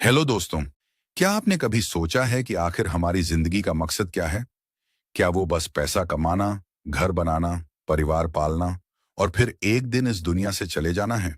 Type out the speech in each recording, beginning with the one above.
Hello दोस्तों। क्या आपने कभी सोचा है कि आखिर हमारी जिंदगी का मकसद क्या है? क्या वो बस पैसा कमाना, घर बनाना, परिवार पालना और फिर एक दिन इस दुनिया से चले जाना है?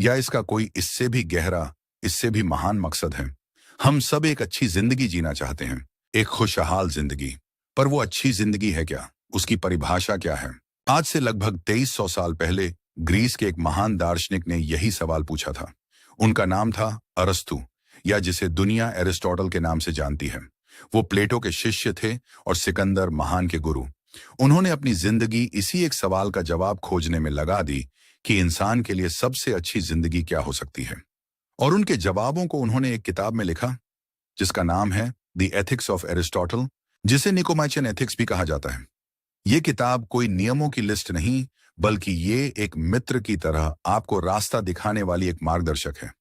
या इसका कोई इससे भी गहरा, इससे भी महान मकसद है? हम सब एक अच्छी जिंदगी जीना चाहते हैं, एक खुशहाल जिंदगी। पर वो अच्छी जिंदगी है क्या? उसकी परिभाषा क्या है? आज से लगभग 2300 साल पहले ग्रीस के एक महान दार्शनिक ने यही सवाल पूछा था। उनका नाम था अरस्तु, या जिसे दुनिया एरिस्टोटल के नाम से जानती है। वो प्लेटो के शिष्य थे और सिकंदर महान के गुरु। उन्होंने अपनी जिंदगी इसी एक सवाल का जवाब खोजने में लगा दी कि इंसान के लिए सबसे अच्छी जिंदगी क्या हो सकती है। और उनके जवाबों को उन्होंने एक किताब में लिखा जिसका नाम है द एथिक्स ऑफ एरिस्टोटल, जिसे निकोमाचियन एथिक्स भी कहा जाता है। ये किताब कोई नियमों की लिस्ट नहीं, बल्कि ये एक मित्र की तरह आपको रास्ता दिखाने वाली एक मार्गदर्शक है।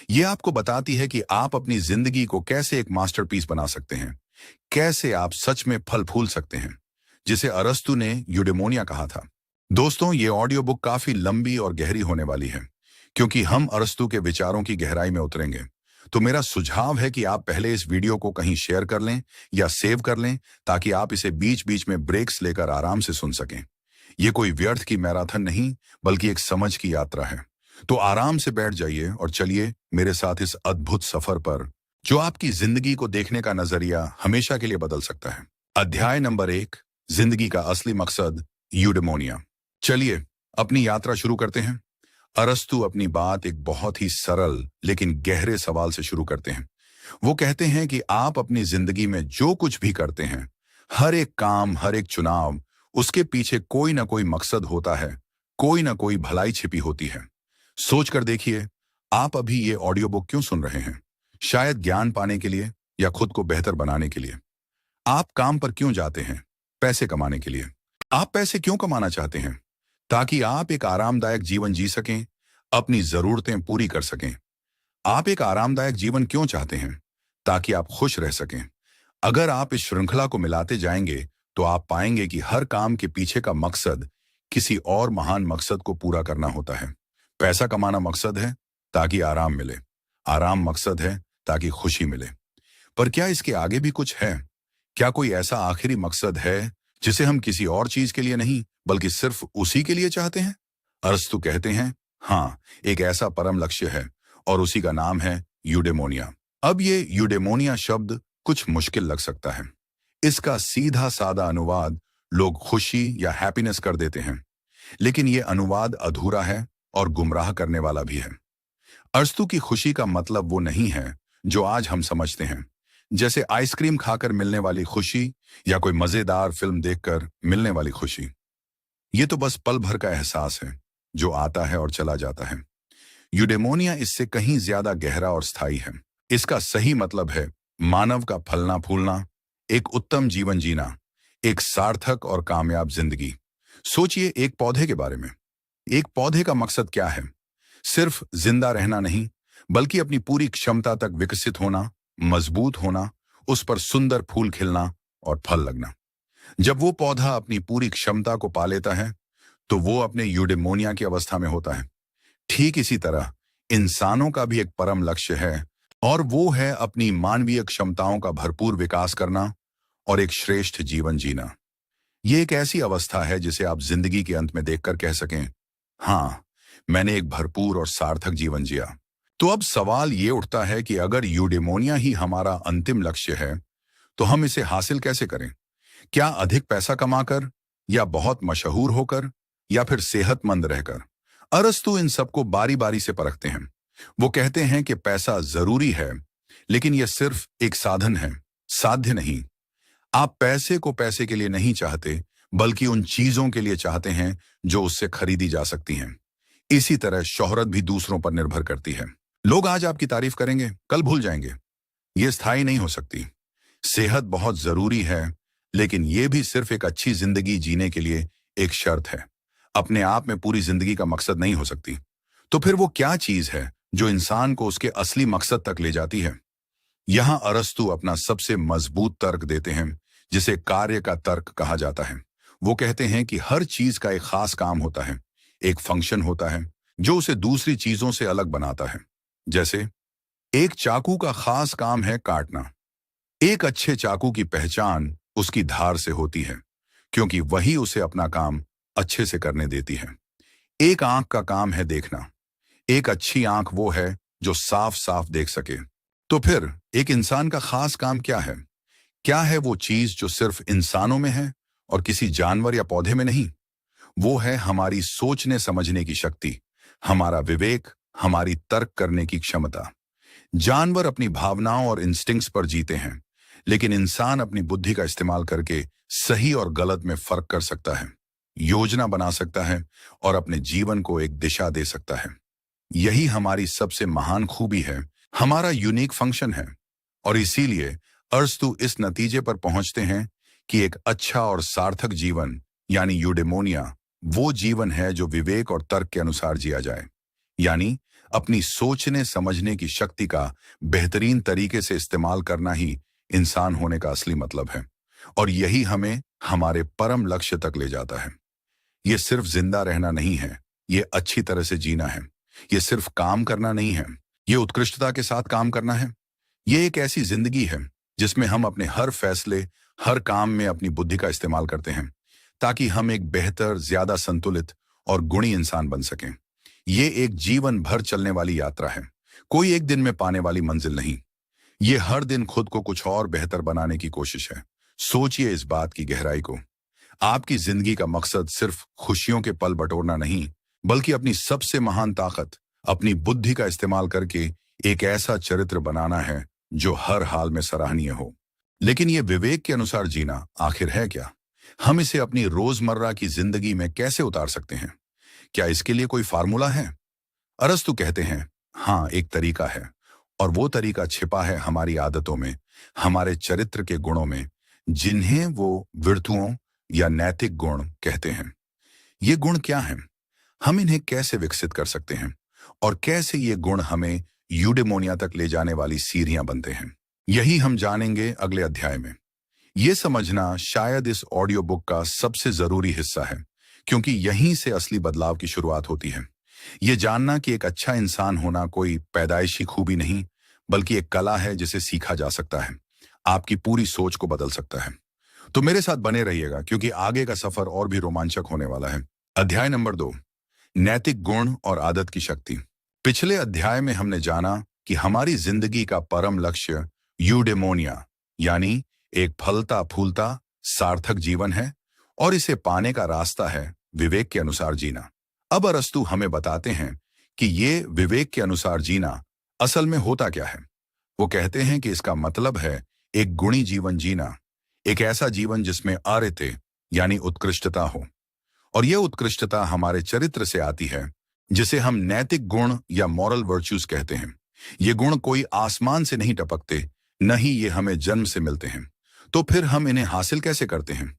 ये आपको बताती है कि आप अपनी जिंदगी को कैसे एक मास्टरपीस बना सकते हैं, कैसे आप सच में फल फूल सकते हैं, जिसे अरस्तु ने यूडेमोनिया कहा था। दोस्तों, ये ऑडियो बुक काफी लंबी और गहरी होने वाली है, क्योंकि हम अरस्तु के विचारों की गहराई में उतरेंगे। तो मेरा सुझाव है कि आप पहले इस वीडियो को कहीं शेयर कर लें या सेव कर लें, ताकि आप इसे बीच बीच में ब्रेक्स लेकर आराम से सुन सकें। ये कोई व्यर्थ की मैराथन नहीं, बल्कि एक समझ की यात्रा है। तो आराम से बैठ जाइए और चलिए मेरे साथ इस अद्भुत सफर पर, जो आपकी जिंदगी को देखने का नजरिया हमेशा के लिए बदल सकता है। अध्याय नंबर 1, जिंदगी का असली मकसद, यूडेमोनिया। चलिए अपनी यात्रा शुरू करते हैं। अरस्तु अपनी बात एक बहुत ही सरल लेकिन गहरे सवाल से शुरू करते हैं। वो कहते हैं कि आप अपनी जिंदगी में जो कुछ भी करते हैं, हर एक काम, हर एक चुनाव, उसके पीछे कोई ना कोई मकसद होता है, कोई ना कोई भलाई छिपी होती है। सोच कर देखिए, आप अभी ये ऑडियो बुक क्यों सुन रहे हैं? शायद ज्ञान पाने के लिए या खुद को बेहतर बनाने के लिए। आप काम पर क्यों जाते हैं? पैसे कमाने के लिए। आप पैसे क्यों कमाना चाहते हैं? ताकि आप एक आरामदायक जीवन जी सकें, अपनी जरूरतें पूरी कर सकें। आप एक आरामदायक जीवन क्यों चाहते हैं? ताकि आप खुश रह सकें। अगर आप इस श्रृंखला को मिलाते जाएंगे, तो आप पाएंगे कि हर काम के पीछे का मकसद किसी और महान मकसद को पूरा करना होता है। पैसा कमाना मकसद है ताकि आराम मिले। आराम मकसद है ताकि खुशी मिले। पर क्या इसके आगे भी कुछ है? क्या कोई ऐसा आखिरी मकसद है जिसे हम किसी और चीज के लिए नहीं, बल्कि सिर्फ उसी के लिए चाहते हैं? अरस्तु कहते हैं, हाँ, एक ऐसा परम लक्ष्य है और उसी का नाम है यूडेमोनिया। अब ये यूडेमोनिया शब्द कुछ मुश्किल लग सकता है। इसका सीधा सादा अनुवाद लोग खुशी या हैप्पीनेस कर देते हैं, लेकिन ये अनुवाद अधूरा है और गुमराह करने वाला भी है। अरस्तु की खुशी का मतलब वो नहीं है जो आज हम समझते हैं, जैसे आइसक्रीम खाकर मिलने वाली खुशी या कोई मजेदार फिल्म देखकर मिलने वाली खुशी। ये तो बस पल भर का एहसास है जो आता है और चला जाता है। यूडेमोनिया इससे कहीं ज्यादा गहरा और स्थायी है। इसका सही मतलब है मानव का फलना फूलना, एक उत्तम जीवन जीना, एक सार्थक और कामयाब जिंदगी। सोचिए एक पौधे के बारे में। एक पौधे का मकसद क्या है? सिर्फ जिंदा रहना नहीं, बल्कि अपनी पूरी क्षमता तक विकसित होना, मजबूत होना, उस पर सुंदर फूल खिलना और फल लगना। जब वो पौधा अपनी पूरी क्षमता को पा लेता है, तो वो अपने यूडेमोनिया की अवस्था में होता है। ठीक इसी तरह इंसानों का भी एक परम लक्ष्य है, और वो है अपनी मानवीय क्षमताओं का भरपूर विकास करना और एक श्रेष्ठ जीवन जीना। ये एक ऐसी अवस्था है जिसे आप जिंदगी के अंत में देखकर कह सकें, हाँ, मैंने एक भरपूर और सार्थक जीवन जिया। तो अब सवाल ये उठता है कि अगर यूडेमोनिया ही हमारा अंतिम लक्ष्य है, तो हम इसे हासिल कैसे करें? क्या अधिक पैसा कमाकर, या बहुत मशहूर होकर, या फिर सेहतमंद रहकर? अरस्तु इन सबको बारी बारी से परखते हैं। वो कहते हैं कि पैसा जरूरी है, लेकिन यह सिर्फ एक साधन है, साध्य नहीं। आप पैसे को पैसे के लिए नहीं चाहते, बल्कि उन चीजों के लिए चाहते हैं जो उससे खरीदी जा सकती हैं। इसी तरह शोहरत भी दूसरों पर निर्भर करती है। लोग आज आपकी तारीफ करेंगे, कल भूल जाएंगे। ये स्थायी नहीं हो सकती। सेहत बहुत जरूरी है, लेकिन ये भी सिर्फ एक अच्छी जिंदगी जीने के लिए एक शर्त है, अपने आप में पूरी जिंदगी का मकसद नहीं हो सकती। तो फिर वो क्या चीज है जो इंसान को उसके असली मकसद तक ले जाती है? यहां अरस्तु अपना सबसे मजबूत तर्क देते हैं, जिसे कार्य का तर्क कहा जाता है। वो कहते हैं कि हर चीज का एक खास काम होता है, एक फंक्शन होता है जो उसे दूसरी चीजों से अलग बनाता है। जैसे एक चाकू का खास काम है काटना। एक अच्छे चाकू की पहचान उसकी धार से होती है, क्योंकि वही उसे अपना काम अच्छे से करने देती है। एक आंख का काम है देखना। एक अच्छी आंख वो है जो साफ साफ देख सके। तो फिर एक इंसान का खास काम क्या है? क्या है वो चीज जो सिर्फ इंसानों में है और किसी जानवर या पौधे में नहीं? वो है हमारी सोचने समझने की शक्ति, हमारा विवेक, हमारी तर्क करने की क्षमता। जानवर अपनी भावनाओं और इंस्टिंक्ट्स पर जीते हैं, लेकिन इंसान अपनी बुद्धि का इस्तेमाल करके सही और गलत में फर्क कर सकता है, योजना बना सकता है और अपने जीवन को एक दिशा दे सकता है। यही हमारी सबसे महान खूबी है, हमारा यूनिक फंक्शन है। और इसीलिए अरस्तु इस नतीजे पर पहुंचते हैं कि एक अच्छा और सार्थक जीवन यानी यूडेमोनिया वो जीवन है जो विवेक और तर्क के अनुसार जिया जाए, यानी अपनी सोचने समझने की शक्ति का बेहतरीन तरीके से इस्तेमाल करना ही इंसान होने का असली मतलब है। और यही हमें हमारे परम लक्ष्य तक ले जाता है। ये सिर्फ जिंदा रहना नहीं है, ये अच्छी तरह से जीना है। ये सिर्फ काम करना नहीं है, ये उत्कृष्टता के साथ काम करना है। ये एक ऐसी जिंदगी है जिसमें हम अपने हर फैसले, हर काम में अपनी बुद्धि का इस्तेमाल करते हैं, ताकि हम एक बेहतर, ज्यादा संतुलित और गुणी इंसान बन सकें। ये एक जीवन भर चलने वाली यात्रा है, कोई एक दिन में पाने वाली मंजिल नहीं। ये हर दिन खुद को कुछ और बेहतर बनाने की कोशिश है। सोचिए इस बात की गहराई को। आपकी जिंदगी का मकसद सिर्फ खुशियों के पल बटोरना नहीं, बल्कि अपनी सबसे महान ताकत, अपनी बुद्धि का इस्तेमाल करके एक ऐसा चरित्र बनाना है जो हर हाल में सराहनीय हो। लेकिन ये विवेक के अनुसार जीना आखिर है क्या? हम इसे अपनी रोजमर्रा की जिंदगी में कैसे उतार सकते हैं? क्या इसके लिए कोई फार्मूला है? अरस्तु कहते हैं, हाँ, एक तरीका है। और वो तरीका छिपा है हमारी आदतों में, हमारे चरित्र के गुणों में, जिन्हें वो विर्तुओं या नैतिक गुण कहते हैं। ये गुण क्या हैं? हम इन्हें कैसे विकसित कर सकते हैं? और कैसे ये गुण हमें यूडेमोनिया तक ले जाने वाली सीढ़ियां बनते हैं? यही हम जानेंगे अगले अध्याय में। ये समझना शायद इस ऑडियो बुक का सबसे जरूरी हिस्सा है, क्योंकि यहीं से असली बदलाव की शुरुआत होती है। ये जानना कि एक अच्छा इंसान होना कोई पैदाइशी खूबी नहीं, बल्कि एक कला है जिसे सीखा जा सकता है, आपकी पूरी सोच को बदल सकता है। तो मेरे साथ बने रहिएगा, क्योंकि आगे का सफर और भी रोमांचक होने वाला है। अध्याय नंबर 2, नैतिक गुण और आदत की शक्ति। पिछले अध्याय में हमने जाना कि हमारी जिंदगी का परम लक्ष्य यूडेमोनिया यानी एक फलता फूलता सार्थक जीवन है, और इसे पाने का रास्ता है विवेक के अनुसार जीना। अब अरस्तु हमें बताते हैं कि ये विवेक के अनुसार जीना असल में होता क्या है। वो कहते हैं कि इसका मतलब है एक गुणी जीवन जीना, एक ऐसा जीवन जिसमें आर्यते यानी उत्कृष्टता हो। और यह उत्कृष्टता हमारे चरित्र से आती है, जिसे हम नैतिक गुण या मॉरल वर्च्यूज कहते हैं। ये गुण कोई आसमान से नहीं टपकते, न ही ये हमें जन्म से मिलते हैं। तो फिर हम इन्हें हासिल कैसे करते हैं?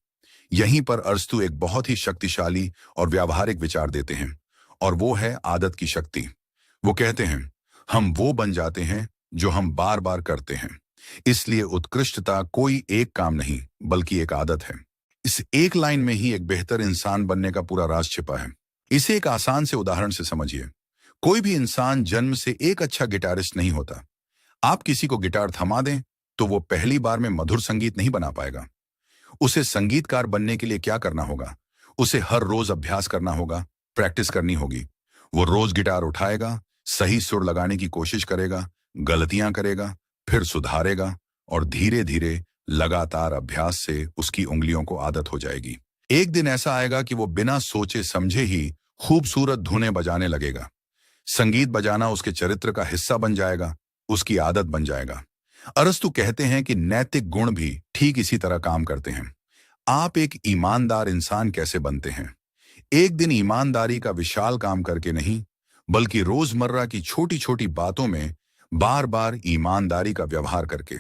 यहीं पर अरस्तु एक बहुत ही शक्तिशाली और व्यावहारिक विचार देते हैं, और वो है आदत की शक्ति। वो कहते हैं, हम वो बन जाते हैं जो हम बार बार करते हैं। इसलिए उत्कृष्टता कोई एक काम नहीं, बल्कि एक आदत है। इस एक लाइन में ही एक बेहतर इंसान बनने का पूरा राज छिपा है। इसे एक आसान से उदाहरण से समझिए। कोई भी इंसान जन्म से एक अच्छा गिटारिस्ट नहीं होता। आप किसी को गिटार थमा दें तो वो पहली बार में मधुर संगीत नहीं बना पाएगा। उसे संगीतकार बनने के लिए क्या करना होगा? उसे हर रोज अभ्यास करना होगा, प्रैक्टिस करनी होगी। वो रोज गिटार उठाएगा, सही सुर लगाने की कोशिश करेगा, गलतियां करेगा, फिर सुधारेगा, और धीरे धीरे लगातार अभ्यास से उसकी उंगलियों को आदत हो जाएगी। एक दिन ऐसा आएगा कि वो बिना सोचे समझे ही खूबसूरत धुनें बजाने लगेगा। संगीत बजाना उसके चरित्र का हिस्सा बन जाएगा, उसकी आदत बन जाएगा। अरस्तु कहते हैं कि नैतिक गुण भी ठीक इसी तरह काम करते हैं। आप एक ईमानदार इंसान कैसे बनते हैं? एक दिन ईमानदारी का विशाल काम करके नहीं, बल्कि रोजमर्रा की छोटी छोटी बातों में बार बार ईमानदारी का व्यवहार करके।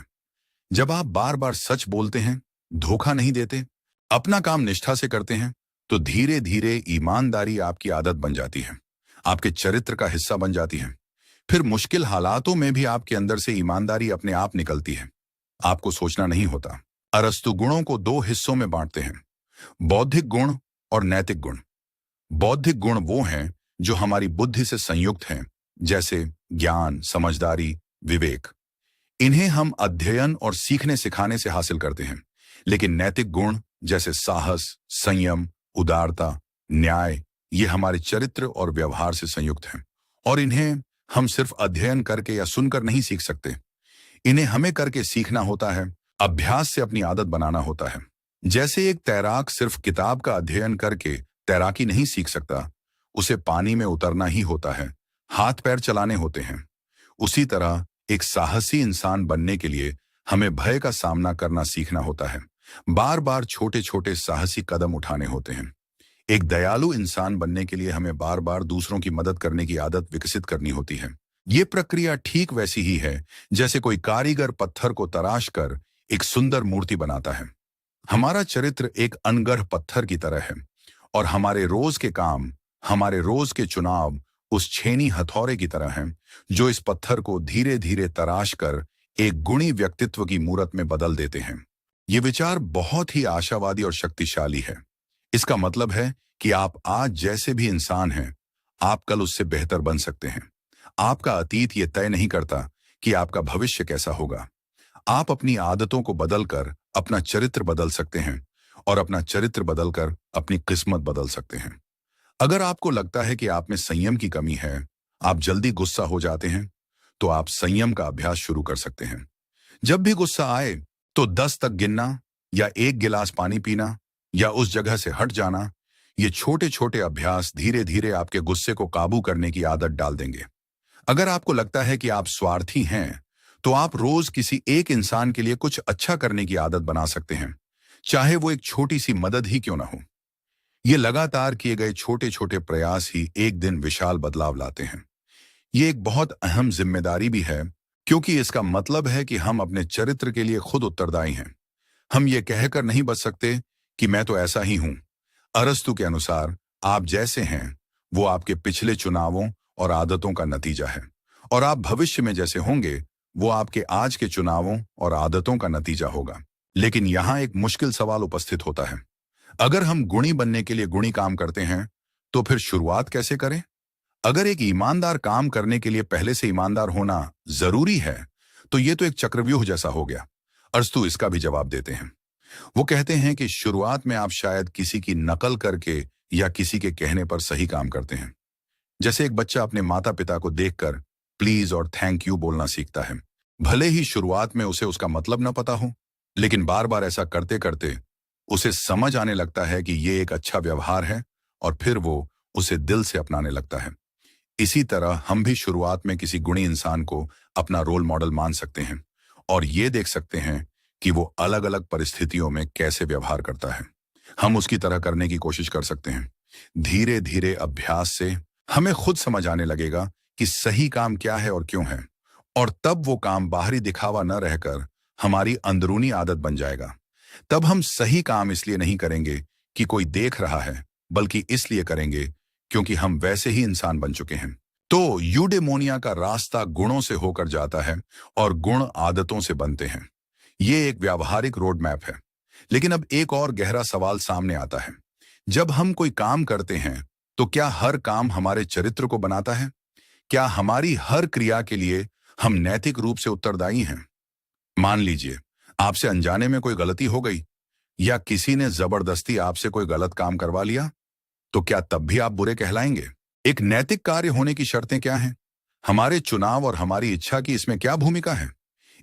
जब आप बार बार सच बोलते हैं, धोखा नहीं देते, अपना काम निष्ठा से करते हैं, तो धीरे धीरे ईमानदारी आपकी आदत बन जाती है, आपके चरित्र का हिस्सा बन जाती है। फिर मुश्किल हालातों में भी आपके अंदर से ईमानदारी अपने आप निकलती है, आपको सोचना नहीं होता। अरस्तु गुणों को 2 हिस्सों में बांटते हैं, बौद्धिक गुण और नैतिक गुण। बौद्धिक गुण वो हैं जो हमारी बुद्धि से संयुक्त हैं, जैसे ज्ञान, समझदारी, विवेक। इन्हें हम अध्ययन और सीखने सिखाने से हासिल करते हैं, लेकिन नैतिक गुण जैसे साहस, संयम, उदारता, न्याय, ये हमारे चरित्र और व्यवहार से संयुक्त हैं। और इन्हें हम सिर्फ अध्ययन करके या सुनकर नहीं सीख सकते। इन्हें हमें करके सीखना होता है, अभ्यास से अपनी आदत बनाना होता है। जैसे एक तैराक सिर्फ किताब का अध्ययन करके तैराकी नहीं सीख सकता, उसे पानी में उतरना ही होता है, हाथ पैर चलाने होते हैं। उसी तरह एक साहसी इंसान बनने के लिए हमें भय का सामना करना सीखना होता है, बार बार छोटे छोटे साहसी कदम उठाने होते हैं। एक दयालु इंसान बनने के लिए हमें बार बार दूसरों की मदद करने की आदत विकसित करनी होती है। ये प्रक्रिया ठीक वैसी ही है जैसे कोई कारीगर पत्थर को तराश कर एक सुंदर मूर्ति बनाता है। हमारा चरित्र एक अनगढ़ पत्थर की तरह है, और हमारे रोज के काम, हमारे रोज के चुनाव उस छेनी हथौड़े की तरह हैं, जो इस पत्थर को धीरे धीरे तराश कर एक गुणी व्यक्तित्व की मूरत में बदल देते हैं। ये विचार बहुत ही आशावादी और शक्तिशाली है। इसका मतलब है कि आप आज जैसे भी इंसान हैं, आप कल उससे बेहतर बन सकते हैं। आपका अतीत ये तय नहीं करता कि आपका भविष्य कैसा होगा। आप अपनी आदतों को बदलकर अपना चरित्र बदल सकते हैं, और अपना चरित्र बदलकर अपनी किस्मत बदल सकते हैं। अगर आपको लगता है कि आप में संयम की कमी है, आप जल्दी गुस्सा हो जाते हैं, तो आप संयम का अभ्यास शुरू कर सकते हैं। जब भी गुस्सा आए तो 10 तक गिनना, या 1 गिलास पानी पीना, या उस जगह से हट जाना, ये छोटे छोटे अभ्यास धीरे धीरे आपके गुस्से को काबू करने की आदत डाल देंगे। अगर आपको लगता है कि आप स्वार्थी हैं, तो आप रोज किसी एक इंसान के लिए कुछ अच्छा करने की आदत बना सकते हैं, चाहे वो एक छोटी सी मदद ही क्यों ना हो। ये लगातार किए गए छोटे छोटे प्रयास ही एक दिन विशाल बदलाव लाते हैं। ये एक बहुत अहम जिम्मेदारी भी है, क्योंकि इसका मतलब है कि हम अपने चरित्र के लिए खुद उत्तरदायी हैं। हम ये कहकर नहीं बच सकते कि मैं तो ऐसा ही हूं। अरस्तु के अनुसार आप जैसे हैं वो आपके पिछले चुनावों और आदतों का नतीजा है, और आप भविष्य में जैसे होंगे वो आपके आज के चुनावों और आदतों का नतीजा होगा। लेकिन यहाँ एक मुश्किल सवाल उपस्थित होता है। अगर हम गुणी बनने के लिए गुणी काम करते हैं, तो फिर शुरुआत कैसे करें? अगर एक ईमानदार काम करने के लिए पहले से ईमानदार होना जरूरी है, तो ये तो एक चक्रव्यूह जैसा हो गया। अरस्तु इसका भी जवाब देते हैं। वो कहते हैं कि शुरुआत में आप शायद किसी की नकल करके या किसी के कहने पर सही काम करते हैं। जैसे एक बच्चा अपने माता पिता को देखकर प्लीज और थैंक यू बोलना सीखता है। भले ही शुरुआत में उसे उसका मतलब न पता हो, लेकिन बार बार ऐसा करते करते उसे समझ आने लगता है कि ये एक अच्छा व्यवहार है, और फिर वो उसे दिल से अपनाने लगता है। इसी तरह हम भी शुरुआत में किसी गुणी इंसान को अपना रोल मॉडल मान सकते हैं, और ये देख सकते हैं कि वो अलग अलग परिस्थितियों में कैसे व्यवहार करता है। हम उसकी तरह करने की कोशिश कर सकते हैं। धीरे धीरे अभ्यास से हमें खुद समझ आने लगेगा कि सही काम क्या है और क्यों है, और तब वो काम बाहरी दिखावा न रहकर हमारी अंदरूनी आदत बन जाएगा। तब हम सही काम इसलिए नहीं करेंगे कि कोई देख रहा है, बल्कि इसलिए करेंगे क्योंकि हम वैसे ही इंसान बन चुके हैं। तो यूडेमोनिया का रास्ता गुणों से होकर जाता है, और गुण आदतों से बनते हैं। ये एक व्यावहारिक रोड मैप है। लेकिन अब एक और गहरा सवाल सामने आता है। जब हम कोई काम करते हैं, तो क्या हर काम हमारे चरित्र को बनाता है? क्या हमारी हर क्रिया के लिए हम नैतिक रूप से उत्तरदायी हैं? मान लीजिए आपसे अनजाने में कोई गलती हो गई, या किसी ने जबरदस्ती आपसे कोई गलत काम करवा लिया, तो क्या तब भी आप बुरे कहलाएंगे? एक नैतिक कार्य होने की शर्तें क्या हैं? हमारे चुनाव और हमारी इच्छा की इसमें क्या भूमिका है?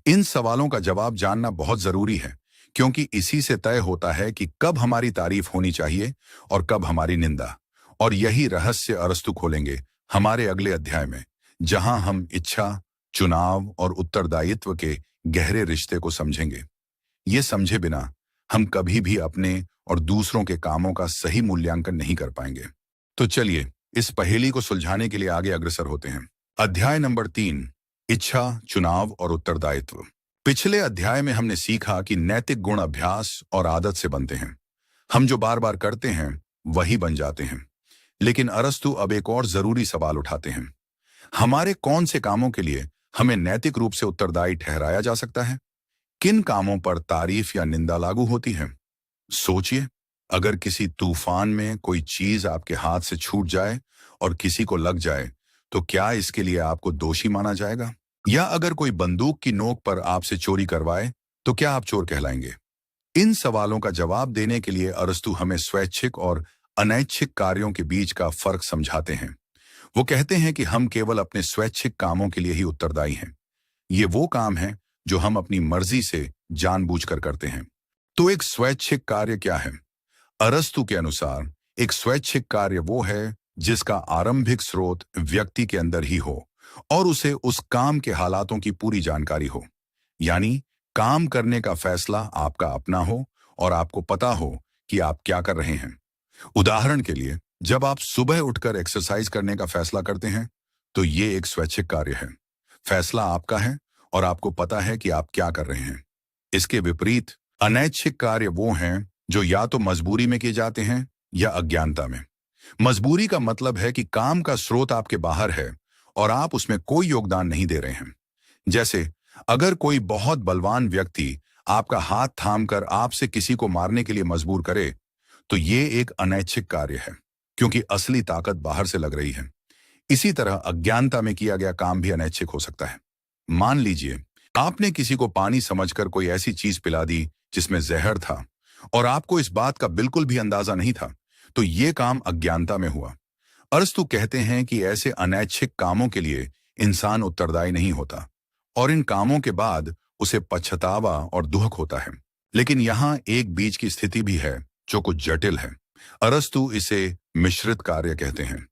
इन सवालों का जवाब जानना बहुत जरूरी है, क्योंकि इसी से तय होता है कि कब हमारी तारीफ होनी चाहिए और कब हमारी निंदा। और यही रहस्य अरस्तु खोलेंगे हमारे अगले अध्याय में, जहां हम इच्छा, चुनाव और उत्तरदायित्व के गहरे रिश्ते को समझेंगे। ये समझे बिना हम कभी भी अपने और दूसरों के कामों का सही मूल्यांकन नहीं कर पाएंगे। तो चलिए इस पहेली को सुलझाने के लिए आगे अग्रसर होते हैं। अध्याय नंबर 3, इच्छा, चुनाव और उत्तरदायित्व। पिछले अध्याय में हमने सीखा कि नैतिक गुण अभ्यास और आदत से बनते हैं। हम जो बार बार करते हैं वही बन जाते हैं। लेकिन अरस्तु अब एक और जरूरी सवाल उठाते हैं। हमारे कौन से कामों के लिए हमें नैतिक रूप से उत्तरदायी ठहराया जा सकता है? किन कामों पर तारीफ या निंदा लागू होती है? सोचिए, अगर किसी तूफान में कोई चीज आपके हाथ से छूट जाए और किसी को लग जाए, तो क्या इसके लिए आपको दोषी माना जाएगा? या अगर कोई बंदूक की नोक पर आपसे चोरी करवाए तो क्या आप चोर कहलाएंगे? इन सवालों का जवाब देने के लिए अरस्तु हमें स्वैच्छिक और अनैच्छिक कार्यों के बीच का फर्क समझाते हैं। वो कहते हैं कि हम केवल अपने स्वैच्छिक कामों के लिए ही उत्तरदायी हैं। ये वो काम है जो हम अपनी मर्जी से जानबूझकर करते हैं। तो एक स्वैच्छिक कार्य क्या है? अरस्तु के अनुसार एक स्वैच्छिक कार्य वो है जिसका आरंभिक स्रोत व्यक्ति के अंदर ही हो और उसे उस काम के हालातों की पूरी जानकारी हो। यानी काम करने का फैसला आपका अपना हो और आपको पता हो कि आप क्या कर रहे हैं। उदाहरण के लिए, जब आप सुबह उठकर एक्सरसाइज करने का फैसला करते हैं तो ये एक स्वैच्छिक कार्य है। फैसला आपका है और आपको पता है कि आप क्या कर रहे हैं। इसके विपरीत अनैच्छिक कार्य वो हैं जो या तो मजबूरी में किए जाते हैं या अज्ञानता में। मजबूरी का मतलब है कि काम का स्रोत आपके बाहर है और आप उसमें कोई योगदान नहीं दे रहे हैं। जैसे अगर कोई बहुत बलवान व्यक्ति आपका हाथ थामकर आपसे किसी को मारने के लिए मजबूर करे तो ये एक अनैच्छिक कार्य है, क्योंकि असली ताकत बाहर से लग रही है। इसी तरह अज्ञानता में किया गया काम भी अनैच्छिक हो सकता है। मान लीजिए आपने किसी को पानी समझकर कोई ऐसी चीज पिला दी जिसमें जहर था और आपको इस बात का बिल्कुल भी अंदाजा नहीं था, तो ये काम अज्ञानता में हुआ। अरस्तु कहते हैं कि ऐसे अनैच्छिक कामों के लिए इंसान उत्तरदायी नहीं होता और इन कामों के बाद उसे पछतावा और दुख होता है। लेकिन यहाँ एक बीच की स्थिति भी है जो कुछ जटिल है। अरस्तु इसे मिश्रित कार्य कहते हैं।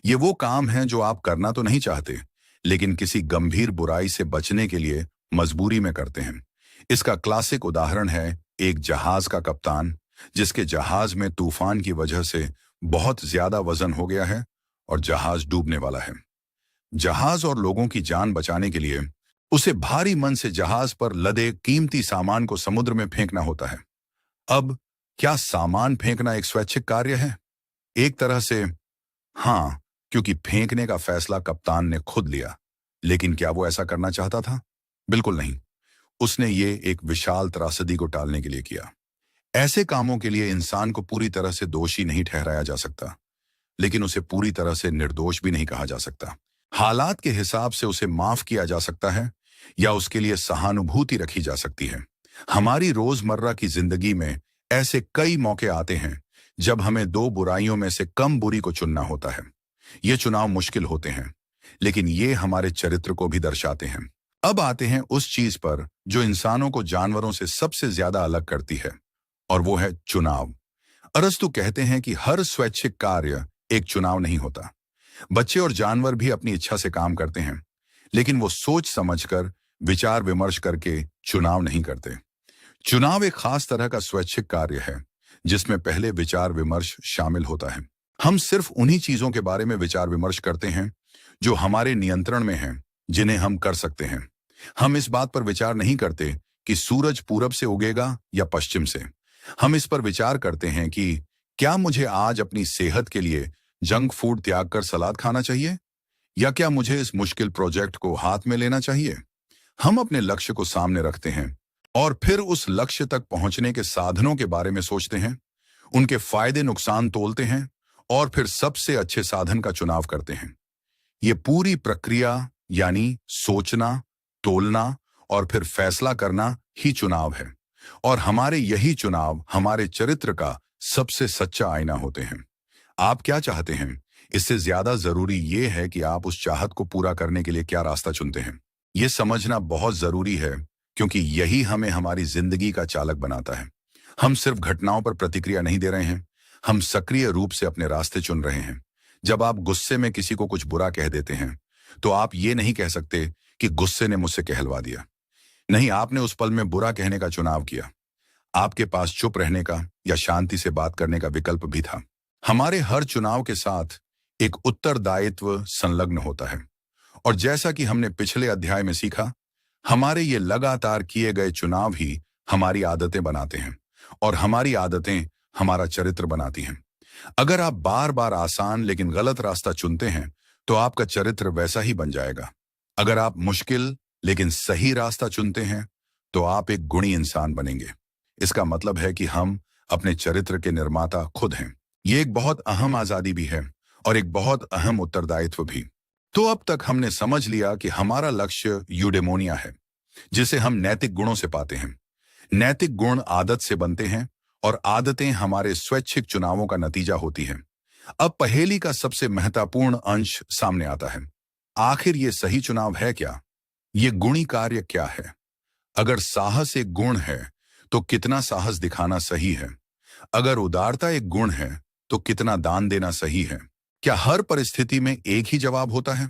ये वो काम है जो आप करना तो नहीं चाहते, लेकिन किसी गंभीर बुराई से बचने के लिए मजबूरी में करते हैं। इसका क्लासिक उदाहरण है एक जहाज का कप्तान जिसके जहाज में तूफान की वजह से बहुत ज्यादा वजन हो गया है और जहाज डूबने वाला है। जहाज और लोगों की जान बचाने के लिए उसे भारी मन से जहाज पर लदे कीमती सामान को समुद्र में फेंकना होता है। अब क्या सामान फेंकना एक स्वैच्छिक कार्य है? एक तरह से हाँ, क्योंकि फेंकने का फैसला कप्तान ने खुद लिया। लेकिन क्या वो ऐसा करना चाहता था? बिल्कुल नहीं। उसने ये एक विशाल त्रासदी को टालने के लिए किया। ऐसे कामों के लिए इंसान को पूरी तरह से दोषी नहीं ठहराया जा सकता, लेकिन उसे पूरी तरह से निर्दोष भी नहीं कहा जा सकता। हालात के हिसाब से उसे माफ किया जा सकता है या उसके लिए सहानुभूति रखी जा सकती है। हमारी रोजमर्रा की जिंदगी में ऐसे कई मौके आते हैं जब हमें दो बुराइयों में से कम बुरी को चुनना होता है। ये चुनाव मुश्किल होते हैं, लेकिन ये हमारे चरित्र को भी दर्शाते हैं। अब आते हैं उस चीज पर जो इंसानों को जानवरों से सबसे ज्यादा अलग करती है, और वो है चुनाव। अरस्तु कहते हैं कि हर स्वैच्छिक कार्य एक चुनाव नहीं होता। बच्चे और जानवर भी अपनी इच्छा से काम करते हैं, लेकिन वो सोच समझकर विचार विमर्श करके चुनाव नहीं करते। चुनाव एक खास तरह का स्वैच्छिक कार्य है जिसमें पहले विचार विमर्श शामिल होता है। हम सिर्फ उन्हीं चीजों के बारे में विचार विमर्श करते हैं जो हमारे नियंत्रण में हैं, जिन्हें हम कर सकते हैं। हम इस बात पर विचार नहीं करते कि सूरज पूरब से उगेगा या पश्चिम से। हम इस पर विचार करते हैं कि क्या मुझे आज अपनी सेहत के लिए जंक फूड त्याग कर सलाद खाना चाहिए, या क्या मुझे इस मुश्किल प्रोजेक्ट को हाथ में लेना चाहिए। हम अपने लक्ष्य को सामने रखते हैं और फिर उस लक्ष्य तक पहुंचने के साधनों के बारे में सोचते हैं, उनके फायदे नुकसान तोलते हैं और फिर सबसे अच्छे साधन का चुनाव करते हैं। ये पूरी प्रक्रिया यानी सोचना, तोलना और फिर फैसला करना ही चुनाव है, और हमारे यही चुनाव हमारे चरित्र का सबसे सच्चा आईना होते हैं। आप क्या चाहते हैं? इससे ज्यादा जरूरी ये है कि आप उस चाहत को पूरा करने के लिए क्या रास्ता चुनते हैं। ये समझना बहुत जरूरी है, क्योंकि यही हमें हमारी जिंदगी का चालक बनाता है। हम सिर्फ घटनाओं पर प्रतिक्रिया नहीं दे रहे हैं, हम सक्रिय रूप से अपने रास्ते चुन रहे हैं। जब आप गुस्से में किसी को कुछ बुरा कह देते हैं तो आप ये नहीं कह सकते कि गुस्से ने मुझसे कहलवा दिया। नहीं, आपने उस पल में बुरा कहने का चुनाव किया। आपके पास चुप रहने का या शांति से बात करने का विकल्प भी था। हमारे हर चुनाव के साथ एक उत्तरदायित्व संलग्न होता है, और जैसा कि हमने पिछले अध्याय में सीखा, हमारे ये लगातार किए गए चुनाव ही हमारी आदतें बनाते हैं और हमारी आदतें हमारा चरित्र बनाती हैं। अगर आप बार बार आसान लेकिन गलत रास्ता चुनते हैं तो आपका चरित्र वैसा ही बन जाएगा। अगर आप मुश्किल लेकिन सही रास्ता चुनते हैं तो आप एक गुणी इंसान बनेंगे। इसका मतलब है कि हम अपने चरित्र के निर्माता खुद हैं। ये एक बहुत अहम आजादी भी है और एक बहुत अहम उत्तरदायित्व भी। तो अब तक हमने समझ लिया कि हमारा लक्ष्य यूडेमोनिया है, जिसे हम नैतिक गुणों से पाते हैं। नैतिक गुण आदत से बनते हैं और आदतें हमारे स्वैच्छिक चुनावों का नतीजा होती हैं। अब पहेली का सबसे महत्वपूर्ण अंश सामने आता है। आखिर ये सही चुनाव है क्या? ये गुणी कार्य क्या है? अगर साहस एक गुण है, तो कितना साहस दिखाना सही है? अगर उदारता एक गुण है, तो कितना दान देना सही है? क्या हर परिस्थिति में एक ही जवाब होता है?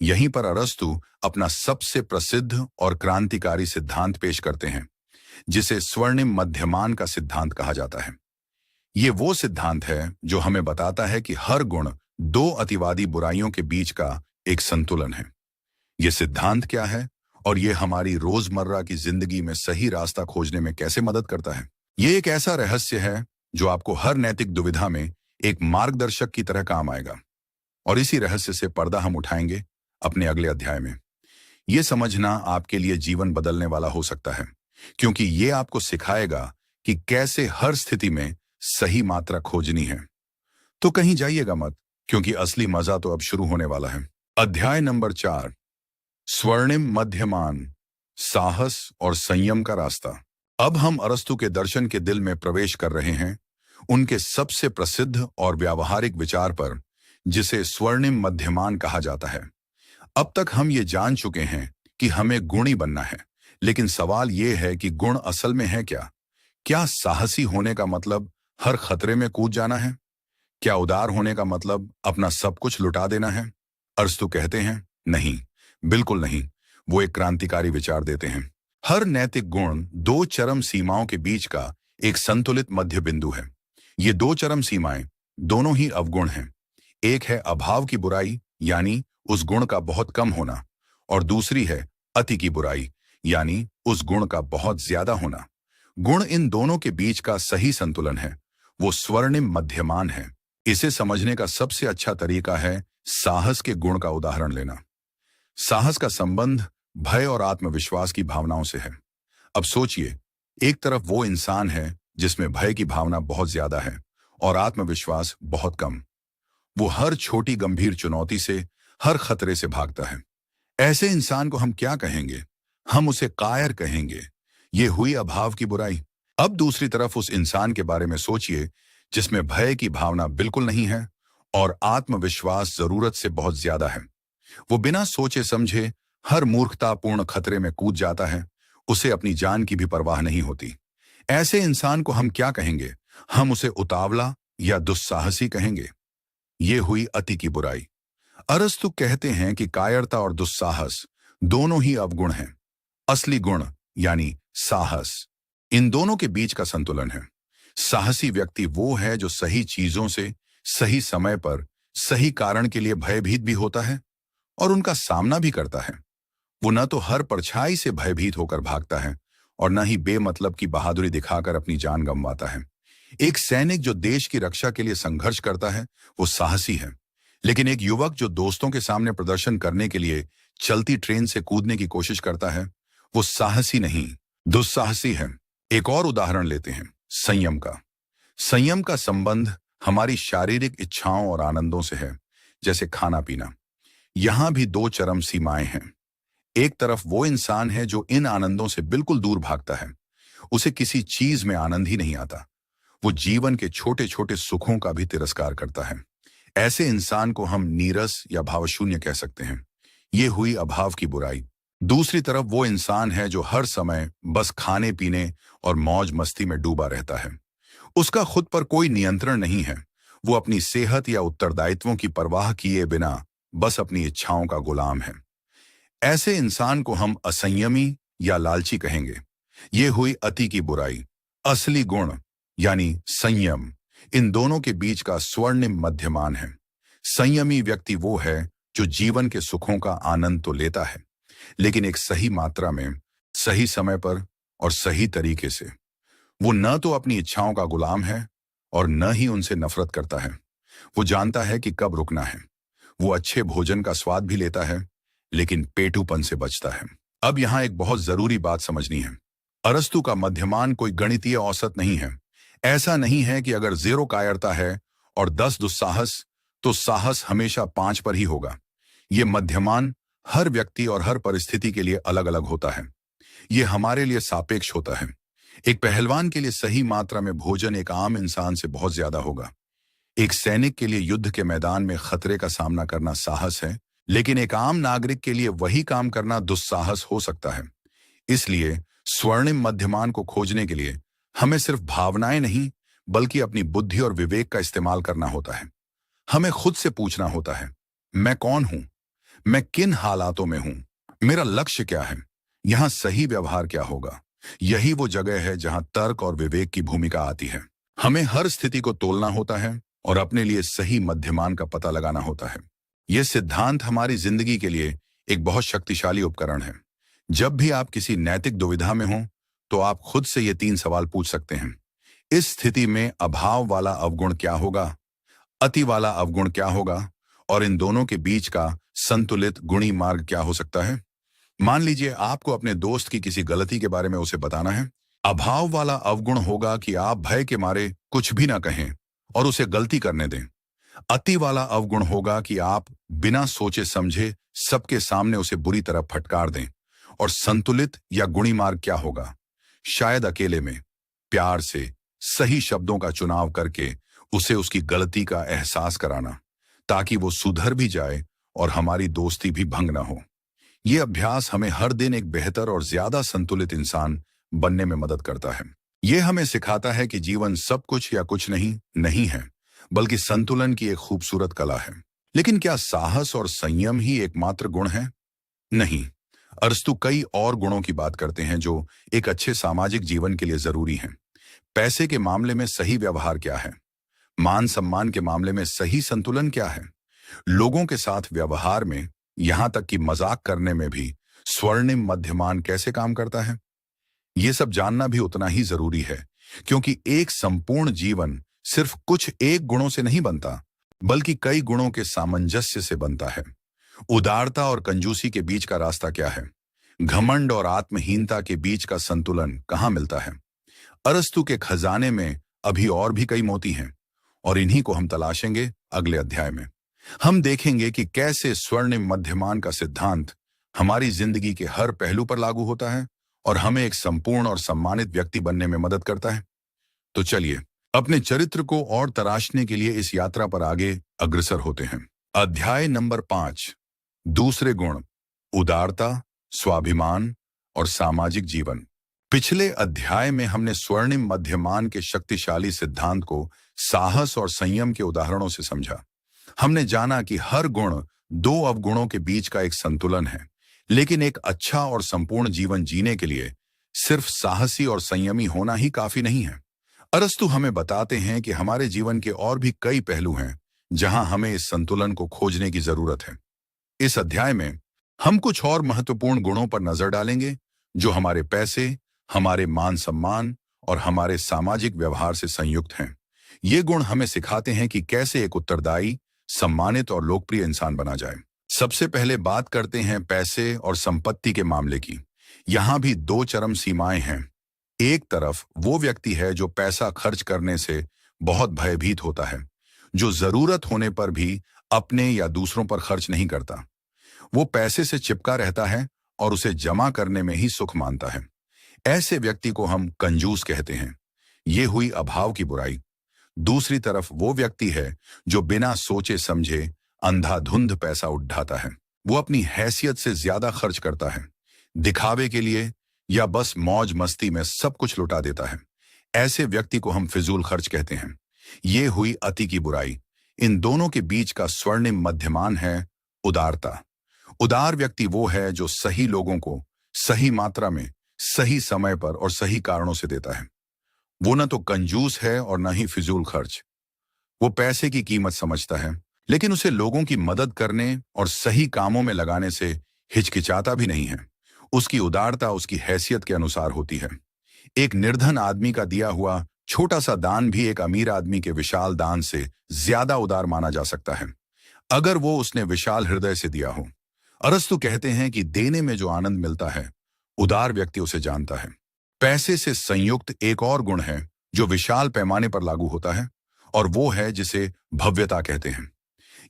यहीं पर अरस्तु अपना सबसे प्रसिद्ध और क्रांतिकारी सिद्धांत पेश करते हैं, जिसे स्वर्णिम मध्यमान का सिद्धांत कहा जाता है। ये वो सिद्धांत है जो हमें बताता है कि हर गुण दो अतिवादी बुराइयों के बीच का एक संतुलन है। ये सिद्धांत क्या है और ये हमारी रोजमर्रा की जिंदगी में सही रास्ता खोजने में कैसे मदद करता है? ये एक ऐसा रहस्य है जो आपको हर नैतिक दुविधा में एक मार्गदर्शक की तरह काम आएगा। और इसी रहस्य से पर्दा हम उठाएंगे अपने अगले अध्याय में। ये समझना आपके लिए जीवन बदलने वाला हो सकता है, क्योंकि ये आपको सिखाएगा कि कैसे हर स्थिति में सही मात्रा खोजनी है। तो कहीं जाइएगा मत, क्योंकि असली मजा तो अब शुरू होने वाला है। अध्याय नंबर 4, स्वर्णिम मध्यमान, साहस और संयम का रास्ता। अब हम अरस्तु के दर्शन के दिल में प्रवेश कर रहे हैं, उनके सबसे प्रसिद्ध और व्यावहारिक विचार पर, जिसे स्वर्णिम मध्यमान कहा जाता है। अब तक हम ये जान चुके हैं कि हमें गुणी बनना है, लेकिन सवाल ये है कि गुण असल में है क्या? क्या साहसी होने का मतलब हर खतरे में कूद जाना है? क्या उदार होने का मतलब अपना सब कुछ लुटा देना है? अरस्तु कहते हैं, नहीं, बिल्कुल नहीं। वो एक क्रांतिकारी विचार देते हैं। हर नैतिक गुण दो चरम सीमाओं के बीच का एक संतुलित मध्य बिंदु है। ये दो चरम सीमाएं दोनों ही अवगुण हैं। एक है अभाव की बुराई, यानी उस गुण का बहुत कम होना, और दूसरी है अति की बुराई, यानी उस गुण का बहुत ज्यादा होना। गुण इन दोनों के बीच का सही संतुलन है, वो स्वर्णिम मध्यमान है। इसे समझने का सबसे अच्छा तरीका है साहस के गुण का उदाहरण लेना। साहस का संबंध भय और आत्मविश्वास की भावनाओं से है। अब सोचिए, एक तरफ वो इंसान है जिसमें भय की भावना बहुत ज्यादा है और आत्मविश्वास बहुत कम। वो हर छोटी गंभीर चुनौती से, हर खतरे से भागता है। ऐसे इंसान को हम क्या कहेंगे? हम उसे कायर कहेंगे। ये हुई अभाव की बुराई। अब दूसरी तरफ उस इंसान के बारे में सोचिए जिसमें भय की भावना बिल्कुल नहीं है और आत्मविश्वास जरूरत से बहुत ज्यादा है। वो बिना सोचे समझे हर मूर्खतापूर्ण खतरे में कूद जाता है। उसे अपनी जान की भी परवाह नहीं होती। ऐसे इंसान को हम क्या कहेंगे? हम उसे उतावला या दुस्साहसी कहेंगे। ये हुई अति की बुराई। अरस्तु कहते हैं कि कायरता और दुस्साहस दोनों ही अवगुण हैं। असली गुण यानी साहस, इन दोनों के बीच का संतुलन है। साहसी व्यक्ति वो है जो सही चीजों से सही समय पर सही कारण के लिए भयभीत भी होता है और उनका सामना भी करता है। वो न तो हर परछाई से भयभीत होकर भागता है और न ही बेमतलब की बहादुरी दिखाकर अपनी जान गंवाता है। एक सैनिक जो देश की रक्षा के लिए संघर्ष करता है वो साहसी है, लेकिन एक युवक जो दोस्तों के सामने प्रदर्शन करने के लिए चलती ट्रेन से कूदने की कोशिश करता है वो साहसी नहीं, दुस्साहसी है। एक और उदाहरण लेते हैं, संयम का। संयम का संबंध हमारी शारीरिक इच्छाओं और आनंदों से है, जैसे खाना पीना। यहां भी दो चरम सीमाएं हैं। एक तरफ वो इंसान है जो इन आनंदों से बिल्कुल दूर भागता है। उसे किसी चीज में आनंद ही नहीं आता। वो जीवन के छोटे छोटे सुखों का भी तिरस्कार करता है। ऐसे इंसान को हम नीरस या भावशून्य कह सकते हैं। ये हुई अभाव की बुराई। दूसरी तरफ वो इंसान है जो हर समय बस खाने पीने और मौज मस्ती में डूबा रहता है। उसका खुद पर कोई नियंत्रण नहीं है। वो अपनी सेहत या उत्तरदायित्वों की परवाह किए बिना बस अपनी इच्छाओं का गुलाम है। ऐसे इंसान को हम असंयमी या लालची कहेंगे। ये हुई अति की बुराई। असली गुण यानी संयम इन दोनों के बीच का स्वर्णिम मध्यमान है। संयमी व्यक्ति वो है जो जीवन के सुखों का आनंद तो लेता है, लेकिन एक सही मात्रा में, सही समय पर और सही तरीके से। वो न तो अपनी इच्छाओं का गुलाम है और न ही उनसे नफरत करता है। वो जानता है कि कब रुकना है। वो अच्छे भोजन का स्वाद भी लेता है, लेकिन पेटूपन से बचता है। अब यहां एक बहुत जरूरी बात समझनी है। अरस्तु का मध्यमान कोई गणितीय औसत नहीं है। ऐसा नहीं है कि अगर 0 कायरता है और 10 दुस्साहस, तो साहस हमेशा 5 पर ही होगा। ये मध्यमान हर व्यक्ति और हर परिस्थिति के लिए अलग अलग होता है। ये हमारे लिए सापेक्ष होता है। एक पहलवान के लिए सही मात्रा में भोजन एक आम इंसान से बहुत ज्यादा होगा। एक सैनिक के लिए युद्ध के मैदान में खतरे का सामना करना साहस है, लेकिन एक आम नागरिक के लिए वही काम करना दुस्साहस हो सकता है। इसलिए स्वर्णिम मध्यमान को खोजने के लिए हमें सिर्फ भावनाएं नहीं, बल्कि अपनी बुद्धि और विवेक का इस्तेमाल करना होता है। हमें खुद से पूछना होता है, मैं कौन हूं? मैं किन हालातों में हूं? मेरा लक्ष्य क्या है? यहां सही व्यवहार क्या होगा? यही वो जगह है जहां तर्क और विवेक की भूमिका आती है। हमें हर स्थिति को तोलना होता है और अपने लिए सही मध्यमान का पता लगाना होता है। यह सिद्धांत हमारी जिंदगी के लिए एक बहुत शक्तिशाली उपकरण है। जब भी आप किसी नैतिक दुविधा में हो, तो आप खुद से ये 3 सवाल पूछ सकते हैं। इस स्थिति में अभाव वाला अवगुण क्या होगा? अति वाला अवगुण क्या होगा? और इन दोनों के बीच का संतुलित गुणी मार्ग क्या हो सकता है? मान लीजिए आपको अपने दोस्त की किसी गलती के बारे में उसे बताना है। अभाव वाला अवगुण होगा कि आप भय के मारे कुछ भी ना कहें और उसे गलती करने दें। अति वाला अवगुण होगा कि आप बिना सोचे समझे सबके सामने उसे बुरी तरह फटकार दें। और संतुलित या गुणी मार्ग क्या होगा? शायद अकेले में, प्यार से, सही शब्दों का चुनाव करके उसे उसकी गलती का एहसास कराना, ताकि वो सुधर भी जाए और हमारी दोस्ती भी भंग ना हो। ये अभ्यास हमें हर दिन एक बेहतर और ज्यादा संतुलित इंसान बनने में मदद करता है। ये हमें सिखाता है कि जीवन सब कुछ या कुछ नहीं है, बल्कि संतुलन की एक खूबसूरत कला है। लेकिन क्या साहस और संयम ही एकमात्र गुण है? नहीं। अरस्तु कई और गुणों की बात करते हैं जो एक अच्छे सामाजिक जीवन के लिए जरूरी हैं। पैसे के मामले में सही व्यवहार क्या है? मान सम्मान के मामले में सही संतुलन क्या है? लोगों के साथ व्यवहार में, यहां तक कि मजाक करने में भी स्वर्णिम मध्यमान कैसे काम करता है? ये सब जानना भी उतना ही जरूरी है, क्योंकि एक संपूर्ण जीवन सिर्फ कुछ एक गुणों से नहीं बनता, बल्कि कई गुणों के सामंजस्य से बनता है। उदारता और कंजूसी के बीच का रास्ता क्या है? घमंड और आत्महीनता के बीच का संतुलन कहां मिलता है? अरस्तु के खजाने में अभी और भी कई मोती हैं, और इन्हीं को हम तलाशेंगे अगले अध्याय में। हम देखेंगे कि कैसे स्वर्णिम मध्यमान का सिद्धांत हमारी जिंदगी के हर पहलू पर लागू होता है और हमें एक संपूर्ण और सम्मानित व्यक्ति बनने में मदद करता है। तो चलिए अपने चरित्र को और तराशने के लिए इस यात्रा पर आगे अग्रसर होते हैं। अध्याय नंबर 5, दूसरे गुण, उदारता, स्वाभिमान और सामाजिक जीवन। पिछले अध्याय में हमने स्वर्णिम मध्यमान के शक्तिशाली सिद्धांत को साहस और संयम के उदाहरणों से समझा। हमने जाना कि हर गुण 2 अवगुणों के बीच का एक संतुलन है, लेकिन एक अच्छा और संपूर्ण जीवन जीने के लिए सिर्फ साहसी और संयमी होना ही काफी नहीं है। अरस्तु हमें बताते हैं कि हमारे जीवन के और भी कई पहलू हैं जहां हमें इस संतुलन को खोजने की जरूरत है। इस अध्याय में हम कुछ और महत्वपूर्ण गुणों पर नजर डालेंगे जो हमारे पैसे, हमारे मान सम्मान और हमारे सामाजिक व्यवहार से संयुक्त हैं। ये गुण हमें सिखाते हैं कि कैसे एक उत्तरदायी, सम्मानित और लोकप्रिय इंसान बना जाए। सबसे पहले बात करते हैं पैसे और संपत्ति के मामले की। यहां भी 2 चरम सीमाएं हैं। एक तरफ वो व्यक्ति है जो पैसा खर्च करने से बहुत भयभीत होता है, जो जरूरत होने पर भी अपने या दूसरों पर खर्च नहीं करता। वो पैसे से चिपका रहता है और उसे जमा करने में ही सुख मानता है। ऐसे व्यक्ति को हम कंजूस कहते हैं। ये हुई अभाव की बुराई। दूसरी तरफ वो व्यक्ति है जो बिना सोचे समझे अंधाधुंध पैसा उठाता है। वो अपनी हैसियत से ज्यादा खर्च करता है, दिखावे के लिए या बस मौज मस्ती में सब कुछ लुटा देता है। ऐसे व्यक्ति को हम फिजूल खर्च कहते हैं। ये हुई अति की बुराई। इन दोनों के बीच का स्वर्णिम मध्यमान है उदारता। उदार व्यक्ति वो है जो सही लोगों को सही मात्रा में, सही समय पर और सही कारणों से देता है। वो न तो कंजूस है और न ही फिजूल खर्च। वो पैसे की कीमत समझता है, लेकिन उसे लोगों की मदद करने और सही कामों में लगाने से हिचकिचाता भी नहीं है। उसकी उदारता उसकी हैसियत के अनुसार होती है। एक निर्धन आदमी का दिया हुआ छोटा सा दान भी एक अमीर आदमी के विशाल दान से ज्यादा उदार माना जा सकता है, अगर वो उसने विशाल हृदय से दिया हो। अरस्तु कहते हैं कि देने में जो आनंद मिलता है, उदार व्यक्ति उसे जानता है। पैसे से संयुक्त एक और गुण है जो विशाल पैमाने पर लागू होता है, और वो है जिसे भव्यता कहते हैं।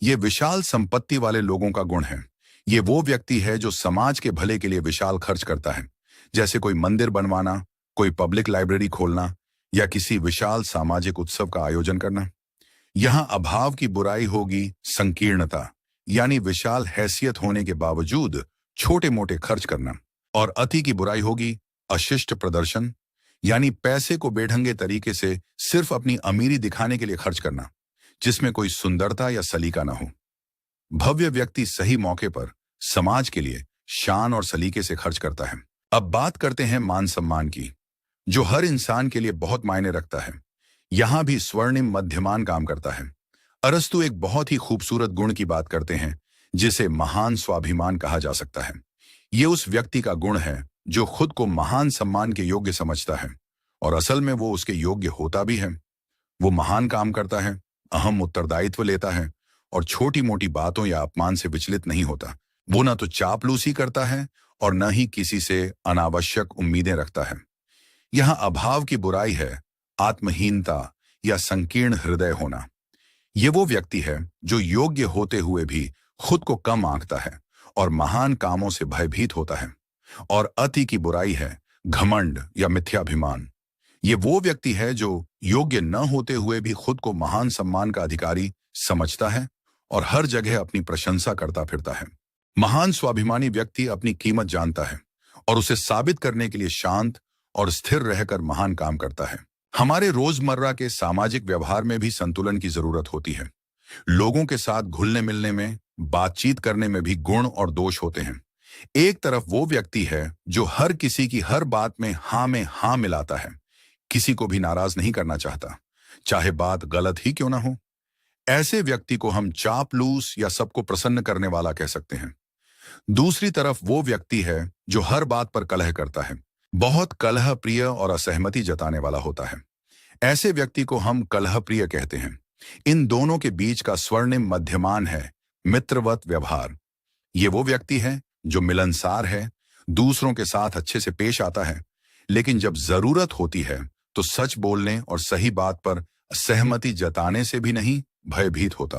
ये विशाल संपत्ति वाले लोगों का गुण है। ये वो व्यक्ति है जो समाज के भले के लिए विशाल खर्च करता है, जैसे कोई मंदिर बनवाना, कोई पब्लिक लाइब्रेरी खोलना या किसी विशाल सामाजिक उत्सव का आयोजन करना। यहाँ अभाव की बुराई होगी संकीर्णता, यानी विशाल हैसियत होने के बावजूद छोटे मोटे खर्च करना। और अति की बुराई होगी अशिष्ट प्रदर्शन, यानी पैसे को बेढंगे तरीके से सिर्फ अपनी अमीरी दिखाने के लिए खर्च करना, जिसमें कोई सुंदरता या सलीका ना हो। भव्य व्यक्ति सही मौके पर समाज के लिए शान और सलीके से खर्च करता है। अब बात करते हैं मान सम्मान की, जो हर इंसान के लिए बहुत मायने रखता है। यहां भी स्वर्णिम मध्यमान काम करता है। अरस्तु एक बहुत ही खूबसूरत गुण की बात करते हैं, जिसे महान स्वाभिमान कहा जा सकता है। ये उस व्यक्ति का गुण है जो खुद को महान सम्मान के योग्य समझता है और असल में वो उसके योग्य होता भी है। वो महान काम करता है, अहम उत्तरदायित्व लेता है और छोटी मोटी बातों या अपमान से विचलित नहीं होता। वो न तो चापलूसी करता है और न ही किसी से अनावश्यक उम्मीदें रखता है। यहाँ अभाव की बुराई है आत्महीनता या संकीर्ण हृदय होना। ये वो व्यक्ति है जो योग्य होते हुए भी खुद को कम आंकता है और महान कामों से भयभीत होता है। और अति की बुराई है घमंड या मिथ्याभिमान। ये वो व्यक्ति है जो योग्य न होते हुए भी खुद को महान सम्मान का अधिकारी समझता है और हर जगह अपनी प्रशंसा करता फिरता है। महान स्वाभिमानी व्यक्ति अपनी कीमत जानता है और उसे साबित करने के लिए शांत और स्थिर रहकर महान काम करता है। हमारे रोजमर्रा के सामाजिक व्यवहार में भी संतुलन की जरूरत होती है। लोगों के साथ घुलने मिलने में, बातचीत करने में भी गुण और दोष होते हैं। एक तरफ वो व्यक्ति है जो हर किसी की हर बात में हाँ मिलाता है, किसी को भी नाराज नहीं करना चाहता, चाहे बात गलत ही क्यों ना हो। ऐसे व्यक्ति को हम चापलूस या सबको प्रसन्न करने वाला कह सकते हैं। दूसरी तरफ वो व्यक्ति है जो हर बात पर कलह करता है, बहुत कलह प्रिय और असहमति जताने वाला होता है। ऐसे व्यक्ति को हम कलह प्रिय कहते हैं। इन दोनों के बीच का स्वर्णिम मध्यमान है मित्रवत व्यवहार। ये वो व्यक्ति है जो मिलनसार है, दूसरों के साथ अच्छे से पेश आता है, लेकिन जब जरूरत होती है तो सच बोलने और सही बात पर सहमति जताने से भी नहीं भयभीत होता।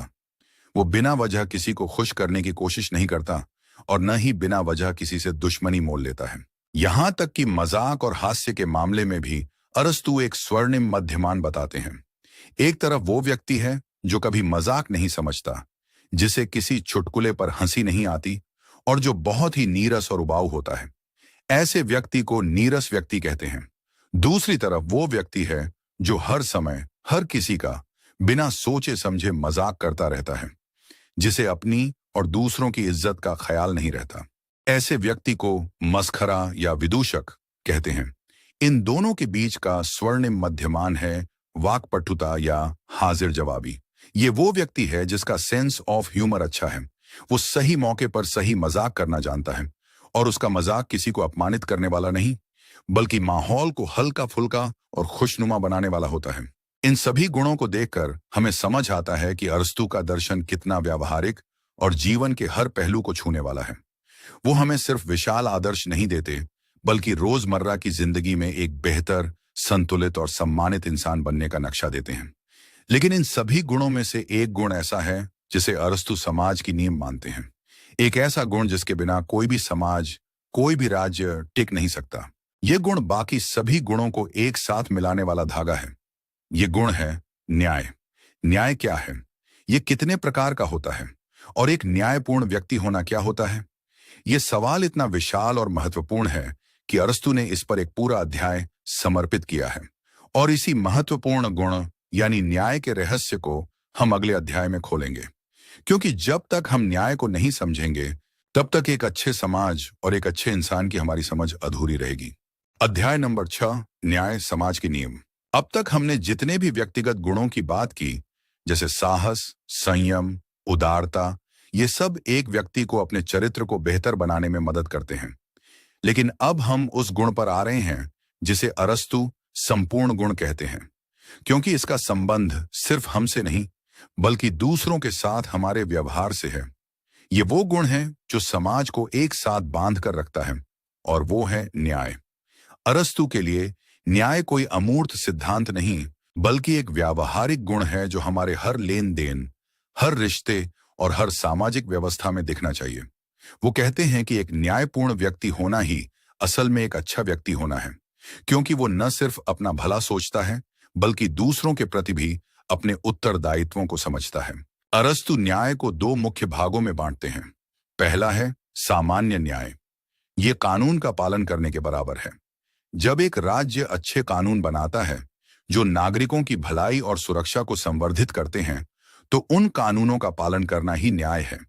वो बिना वजह किसी को खुश करने की कोशिश नहीं करता और न ही बिना वजह किसी से दुश्मनी मोल लेता है। यहां तक कि मजाक और हास्य के मामले में भी अरस्तु एक स्वर्णिम मध्यमान बताते हैं। एक तरफ वो व्यक्ति है जो कभी मजाक नहीं समझता, जिसे किसी चुटकुले पर हंसी नहीं आती और जो बहुत ही नीरस और उबाऊ होता है। ऐसे व्यक्ति को नीरस व्यक्ति कहते हैं। दूसरी तरफ वो व्यक्ति है जो हर समय हर किसी का बिना सोचे समझे मजाक करता रहता है, जिसे अपनी और दूसरों की इज्जत का ख्याल नहीं रहता। ऐसे व्यक्ति को मस्खरा या विदूषक कहते हैं। इन दोनों के बीच का स्वर्णिम मध्यमान है वाक्पटुता या हाजिर जवाबी। ये वो व्यक्ति है जिसका सेंस ऑफ ह्यूमर अच्छा है। वो सही मौके पर सही मजाक करना जानता है और उसका मजाक किसी को अपमानित करने वाला नहीं, बल्कि माहौल को हल्का फुल्का और खुशनुमा बनाने वाला होता है। इन सभी गुणों को देखकर हमें समझ आता है कि अरस्तु का दर्शन कितना व्यावहारिक और जीवन के हर पहलू को छूने वाला है। वो हमें सिर्फ विशाल आदर्श नहीं देते, बल्कि रोजमर्रा की जिंदगी में एक बेहतर, संतुलित और सम्मानित इंसान बनने का नक्शा देते हैं। लेकिन इन सभी गुणों में से एक गुण ऐसा है जिसे अरस्तु समाज की नींव मानते हैं। एक ऐसा गुण जिसके बिना कोई भी समाज, कोई भी राज्य टिक नहीं सकता। ये गुण बाकी सभी गुणों को एक साथ मिलाने वाला धागा है। ये गुण है न्याय। न्याय क्या है? ये कितने प्रकार का होता है? और एक न्यायपूर्ण व्यक्ति होना क्या होता है? ये सवाल इतना विशाल और महत्वपूर्ण है कि अरस्तु ने इस पर एक पूरा अध्याय समर्पित किया है। और इसी महत्वपूर्ण गुण यानी न्याय के रहस्य को हम अगले अध्याय में खोलेंगे, क्योंकि जब तक हम न्याय को नहीं समझेंगे तब तक एक अच्छे समाज और एक अच्छे इंसान की हमारी समझ अधूरी रहेगी। अध्याय नंबर 6, न्याय समाज की नींव। अब तक हमने जितने भी व्यक्तिगत गुणों की बात की, जैसे साहस, संयम, उदारता, ये सब एक व्यक्ति को अपने चरित्र को बेहतर बनाने में मदद करते हैं। लेकिन अब हम उस गुण पर आ रहे हैं जिसे अरस्तु संपूर्ण गुण कहते हैं, क्योंकि इसका संबंध सिर्फ हमसे नहीं बल्कि दूसरों के साथ हमारे व्यवहार से है। ये वो गुण है जो समाज को एक साथ बांध कर रखता है, और वो है न्याय। अरस्तु के लिए न्याय कोई अमूर्त सिद्धांत नहीं, बल्कि एक व्यावहारिक गुण है जो हमारे हर लेन देन, हर रिश्ते और हर सामाजिक व्यवस्था में दिखना चाहिए। वो कहते हैं कि एक न्यायपूर्ण व्यक्ति होना ही असल में एक अच्छा व्यक्ति होना है, क्योंकि वो न सिर्फ अपना भला सोचता है, बल्कि दूसरों के प्रति भी अपने उत्तरदायित्वों को समझता है। अरस्तु न्याय को दो मुख्य भागों में बांटते हैं। पहला है सामान्य न्याय। ये कानून का पालन करने के बराबर है। जब एक राज्य अच्छे कानून बनाता है जो नागरिकों की भलाई और सुरक्षा को संवर्धित करते हैं, तो उन कानूनों का पालन करना ही न्याय है।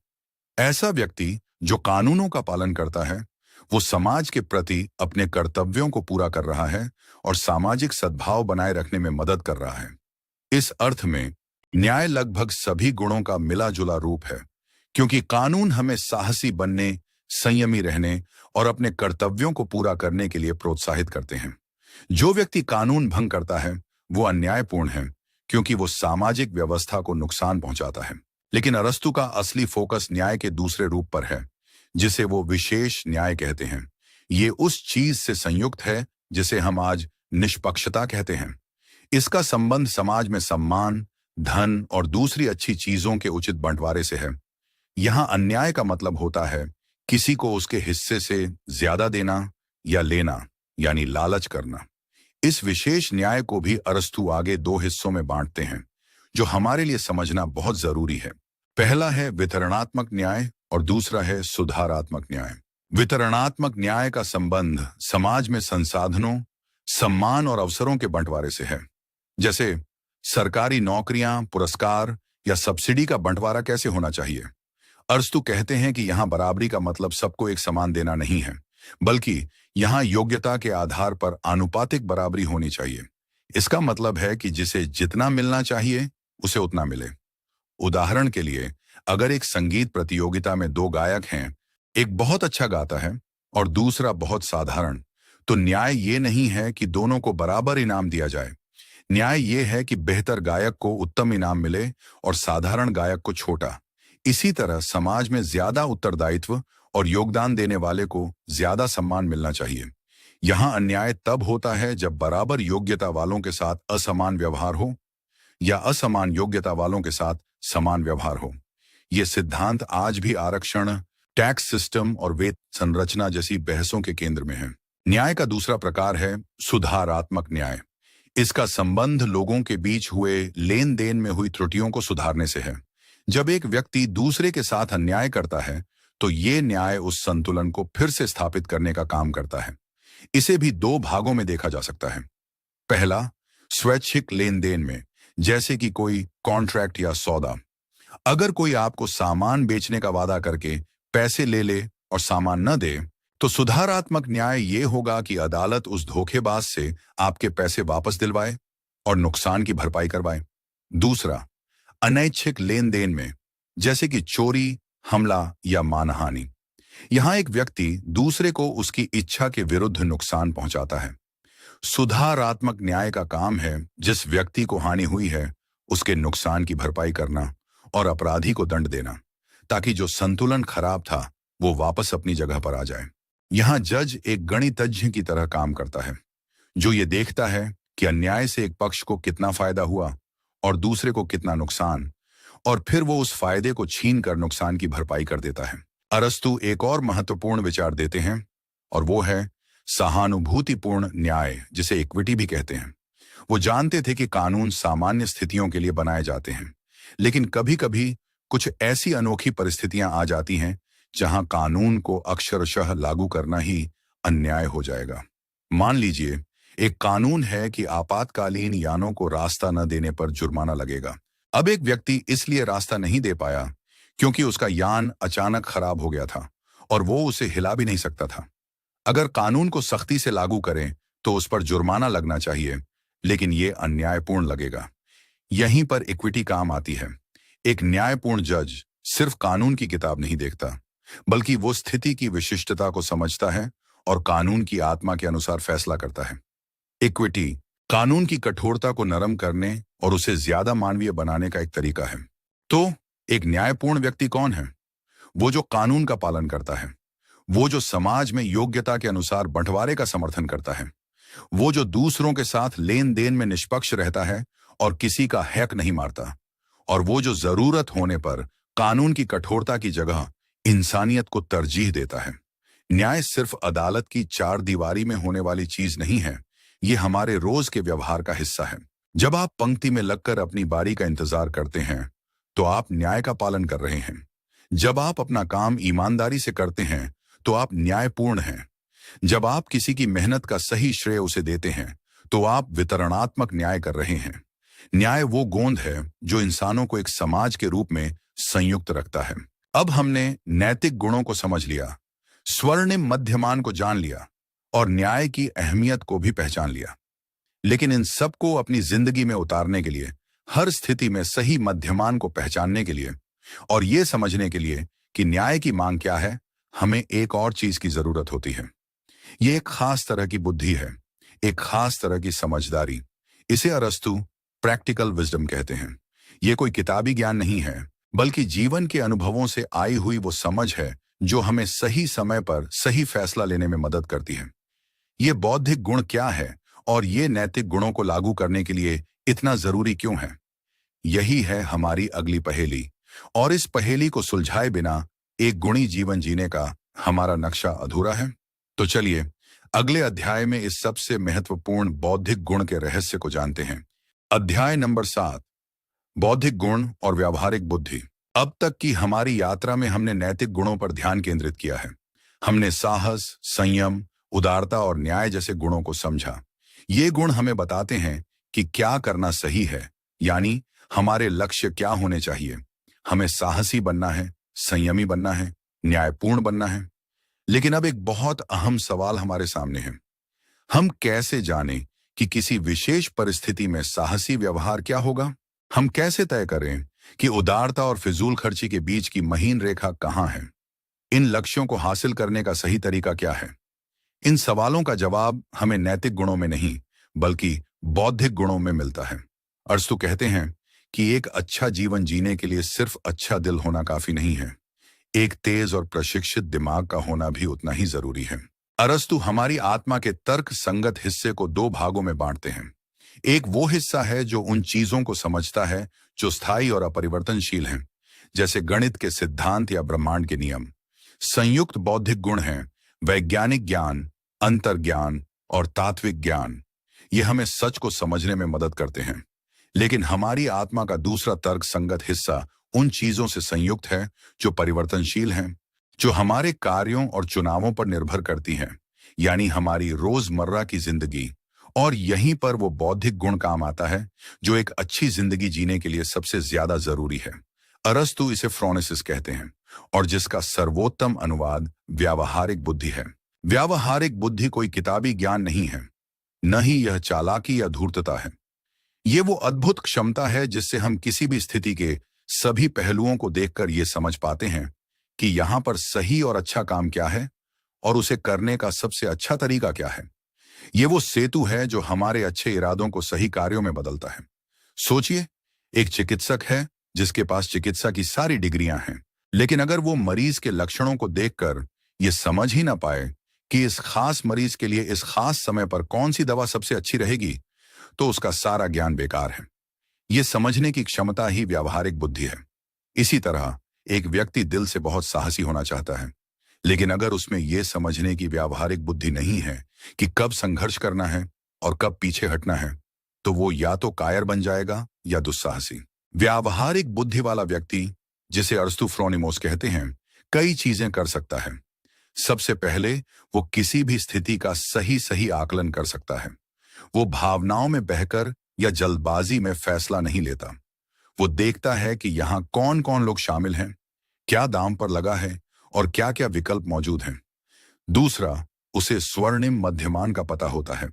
ऐसा व्यक्ति जो कानूनों का पालन करता है, वो समाज के प्रति अपने कर्तव्यों को पूरा कर रहा है और सामाजिक सद्भाव बनाए रखने में मदद कर रहा है। इस अर्थ में न्याय लगभग सभी गुणों का मिला जुला रूप है, क्योंकि कानून हमें साहसी बनने, संयमी रहने और अपने कर्तव्यों को पूरा करने के लिए प्रोत्साहित करते हैं। जो व्यक्ति कानून भंग करता है वो अन्यायपूर्ण है, क्योंकि वो सामाजिक व्यवस्था को नुकसान पहुंचाता है। लेकिन अरस्तु का असली फोकस न्याय के दूसरे रूप पर है, जिसे वो विशेष न्याय कहते हैं। ये उस चीज से संयुक्त है जिसे हम आज निष्पक्षता कहते हैं। इसका संबंध समाज में सम्मान, धन और दूसरी अच्छी चीजों के उचित बंटवारे से है। यहाँ अन्याय का मतलब होता है किसी को उसके हिस्से से ज्यादा देना या लेना, यानी लालच करना। इस विशेष न्याय को भी अरस्तु आगे दो हिस्सों में बांटते हैं, जो हमारे लिए समझना बहुत जरूरी है। पहला है वितरणात्मक न्याय और दूसरा है सुधारात्मक न्याय। वितरणात्मक न्याय का संबंध समाज में संसाधनों, सम्मान और अवसरों के बंटवारे से है। जैसे सरकारी नौकरियां, पुरस्कार या सब्सिडी का बंटवारा कैसे होना चाहिए। अरस्तु कहते हैं कि यहाँ बराबरी का मतलब सबको एक समान देना नहीं है, बल्कि यहाँ योग्यता के आधार पर आनुपातिक बराबरी होनी चाहिए। इसका मतलब है कि जिसे जितना मिलना चाहिए उसे उतना मिले। उदाहरण के लिए, अगर एक संगीत प्रतियोगिता में दो गायक हैं, एक बहुत अच्छा गाता है और दूसरा बहुत साधारण, तो न्याय ये नहीं है कि दोनों को बराबर इनाम दिया जाए। न्याय ये है कि बेहतर गायक को उत्तम इनाम मिले और साधारण गायक को छोटा। इसी तरह समाज में ज्यादा उत्तरदायित्व और योगदान देने वाले को ज्यादा सम्मान मिलना चाहिए। यहाँ अन्याय तब होता है जब बराबर योग्यता वालों के साथ असमान व्यवहार हो या असमान योग्यता वालों के साथ समान व्यवहार हो। ये सिद्धांत आज भी आरक्षण, टैक्स सिस्टम और वेतन संरचना जैसी बहसों के केंद्र में है। न्याय का दूसरा प्रकार है सुधारात्मक न्याय। इसका संबंध लोगों के बीच हुए लेन देन में हुई त्रुटियों को सुधारने से है। जब एक व्यक्ति दूसरे के साथ अन्याय करता है, तो ये न्याय उस संतुलन को फिर से स्थापित करने का काम करता है। इसे भी दो भागों में देखा जा सकता है। पहला, स्वैच्छिक लेन देन में, जैसे कि कोई कॉन्ट्रैक्ट या सौदा। अगर कोई आपको सामान बेचने का वादा करके पैसे ले ले और सामान न दे, तो सुधारात्मक न्याय ये होगा कि अदालत उस धोखेबाज से आपके पैसे वापस दिलवाए और नुकसान की भरपाई करवाए। दूसरा, अनैच्छिक लेन देन में, जैसे कि चोरी, हमला या मानहानि। यहां एक व्यक्ति दूसरे को उसकी इच्छा के विरुद्ध नुकसान पहुंचाता है। सुधारात्मक न्याय का काम है जिस व्यक्ति को हानि हुई है उसके नुकसान की भरपाई करना और अपराधी को दंड देना, ताकि जो संतुलन खराब था वो वापस अपनी जगह पर आ जाए। यहाँ जज एक गणितज्ञ की तरह काम करता है, जो ये देखता है कि अन्याय से एक पक्ष को कितना फायदा हुआ और दूसरे को कितना नुकसान, और फिर वो उस फायदे को छीन कर नुकसान की भरपाई कर देता है। अरस्तु एक और महत्वपूर्ण विचार देते हैं और वो है सहानुभूतिपूर्ण न्याय, जिसे इक्विटी भी कहते हैं। वो जानते थे कि कानून सामान्य स्थितियों के लिए बनाए जाते हैं, लेकिन कभी कभी कुछ ऐसी अनोखी परिस्थितियां आ जाती हैं जहां कानून को अक्षरशः लागू करना ही अन्याय हो जाएगा। मान लीजिए एक कानून है कि आपातकालीन यानों को रास्ता न देने पर जुर्माना लगेगा। अब एक व्यक्ति इसलिए रास्ता नहीं दे पाया क्योंकि उसका यान अचानक खराब हो गया था और वो उसे हिला भी नहीं सकता था। अगर कानून को सख्ती से लागू करें तो उस पर जुर्माना लगना चाहिए, लेकिन ये अन्यायपूर्ण लगेगा। यहीं पर इक्विटी काम आती है। एक न्यायपूर्ण जज सिर्फ कानून की किताब नहीं देखता, बल्कि वो स्थिति की विशिष्टता को समझता है और कानून की आत्मा के अनुसार फैसला करता है। इक्विटी कानून की कठोरता को नरम करने और उसे ज्यादा मानवीय बनाने का एक तरीका है। तो एक न्यायपूर्ण व्यक्ति कौन है? वो जो कानून का पालन करता है, वो जो समाज में योग्यता के अनुसार बंटवारे का समर्थन करता है, वो जो दूसरों के साथ लेन देन में निष्पक्ष रहता है और किसी का हक नहीं मारता, और वो जो जरूरत होने पर कानून की कठोरता की जगह इंसानियत को तरजीह देता है। न्याय सिर्फ अदालत की चार दीवारी में होने वाली चीज नहीं है, ये हमारे रोज के व्यवहार का हिस्सा है। जब आप पंक्ति में लगकर अपनी बारी का इंतजार करते हैं, तो आप न्याय का पालन कर रहे हैं। जब आप अपना काम ईमानदारी से करते हैं, तो आप न्यायपूर्ण हैं। जब आप किसी की मेहनत का सही श्रेय उसे देते हैं, तो आप वितरणात्मक न्याय कर रहे हैं। न्याय वो गोंद है जो इंसानों को एक समाज के रूप में संयुक्त रखता है। अब हमने नैतिक गुणों को समझ लिया, स्वर्णिम मध्यमान को जान लिया और न्याय की अहमियत को भी पहचान लिया। लेकिन इन सब को अपनी जिंदगी में उतारने के लिए, हर स्थिति में सही मध्यमान को पहचानने के लिए और ये समझने के लिए कि न्याय की मांग क्या है, हमें एक और चीज की जरूरत होती है। ये एक खास तरह की बुद्धि है, एक खास तरह की समझदारी। इसे अरस्तु प्रैक्टिकल विजडम कहते हैं। ये कोई किताबी ज्ञान नहीं है, बल्कि जीवन के अनुभवों से आई हुई वो समझ है जो हमें सही समय पर सही फैसला लेने में मदद करती है। ये बौद्धिक गुण क्या है और ये नैतिक गुणों को लागू करने के लिए इतना जरूरी क्यों है, यही है हमारी अगली पहेली। और इस पहेली को सुलझाए बिना एक गुणी जीवन जीने का हमारा नक्शा अधूरा है। तो चलिए अगले अध्याय में इस सबसे महत्वपूर्ण बौद्धिक गुण के रहस्य को जानते हैं। अध्याय नंबर 7, बौद्धिक गुण और व्यावहारिक बुद्धि। अब तक की हमारी यात्रा में हमने नैतिक गुणों पर ध्यान केंद्रित किया है। हमने साहस, संयम, उदारता और न्याय जैसे गुणों को समझा। ये गुण हमें बताते हैं कि क्या करना सही है, यानी हमारे लक्ष्य क्या होने चाहिए। हमें साहसी बनना है, संयमी बनना है, न्यायपूर्ण बनना है। लेकिन अब एक बहुत अहम सवाल हमारे सामने है। हम कैसे जानें कि किसी विशेष परिस्थिति में साहसी व्यवहार क्या होगा? हम कैसे तय करें कि उदारता और फिजूल खर्ची के बीच की महीन रेखा कहां है? इन लक्ष्यों को हासिल करने का सही तरीका क्या है? इन सवालों का जवाब हमें नैतिक गुणों में नहीं, बल्कि बौद्धिक गुणों में मिलता है। अरस्तु कहते हैं कि एक अच्छा जीवन जीने के लिए सिर्फ अच्छा दिल होना काफी नहीं है, एक तेज और प्रशिक्षित दिमाग का होना भी उतना ही जरूरी है। अरस्तु हमारी आत्मा के तर्क संगत हिस्से को दो भागों में बांटते हैं। एक वो हिस्सा है जो उन चीजों को समझता है जो स्थायी और अपरिवर्तनशील हैं, जैसे गणित के सिद्धांत या ब्रह्मांड के नियम। संयुक्त बौद्धिक गुण हैं वैज्ञानिक ज्ञान, अंतर्ज्ञान और तात्विक ज्ञान। ये हमें सच को समझने में मदद करते हैं। लेकिन हमारी आत्मा का दूसरा तर्क संगत हिस्सा उन चीजों से संयुक्त है जो परिवर्तनशील हैं, जो हमारे कार्यों और चुनावों पर निर्भर करती हैं, यानी हमारी रोजमर्रा की जिंदगी। और यहीं पर वो बौद्धिक गुण काम आता है जो एक अच्छी जिंदगी जीने के लिए सबसे ज्यादा जरूरी है। अरस्तु इसे फ्रोनेसिस कहते हैं और जिसका सर्वोत्तम अनुवाद व्यावहारिक बुद्धि है। व्यावहारिक बुद्धि कोई किताबी ज्ञान नहीं है, न ही यह चालाकी या धूर्तता है। ये वो अद्भुत क्षमता है जिससे हम किसी भी स्थिति के सभी पहलुओं को देखकर ये समझ पाते हैं कि यहाँ पर सही और अच्छा काम क्या है और उसे करने का सबसे अच्छा तरीका क्या है। ये वो सेतु है जो हमारे अच्छे इरादों को सही कार्यों में बदलता है। सोचिए, एक चिकित्सक है जिसके पास चिकित्सा की सारी डिग्रियां हैं, लेकिन अगर वो मरीज के लक्षणों को देखकर ये समझ ही ना पाए कि इस खास मरीज के लिए इस खास समय पर कौन सी दवा सबसे अच्छी रहेगी, तो उसका सारा ज्ञान बेकार है। ये समझने की क्षमता ही व्यावहारिक बुद्धि है। इसी तरह एक व्यक्ति दिल से बहुत साहसी होना चाहता है, लेकिन अगर उसमें यह समझने की व्यावहारिक बुद्धि नहीं है कि कब संघर्ष करना है और कब पीछे हटना है, तो वो या तो कायर बन जाएगा या दुस्साहसी। व्यावहारिक बुद्धि वाला व्यक्ति, जिसे अरस्तु फ्रोनिमोस कहते हैं, कई चीजें कर सकता है। सबसे पहले वो किसी भी स्थिति का सही आकलन कर सकता है। वो भावनाओं में बहकर या जल्दबाजी में फैसला नहीं लेता। वो देखता है कि यहाँ कौन कौन लोग शामिल हैं, क्या दाम पर लगा है और क्या क्या विकल्प मौजूद हैं। दूसरा, उसे स्वर्णिम मध्यमान का पता होता है।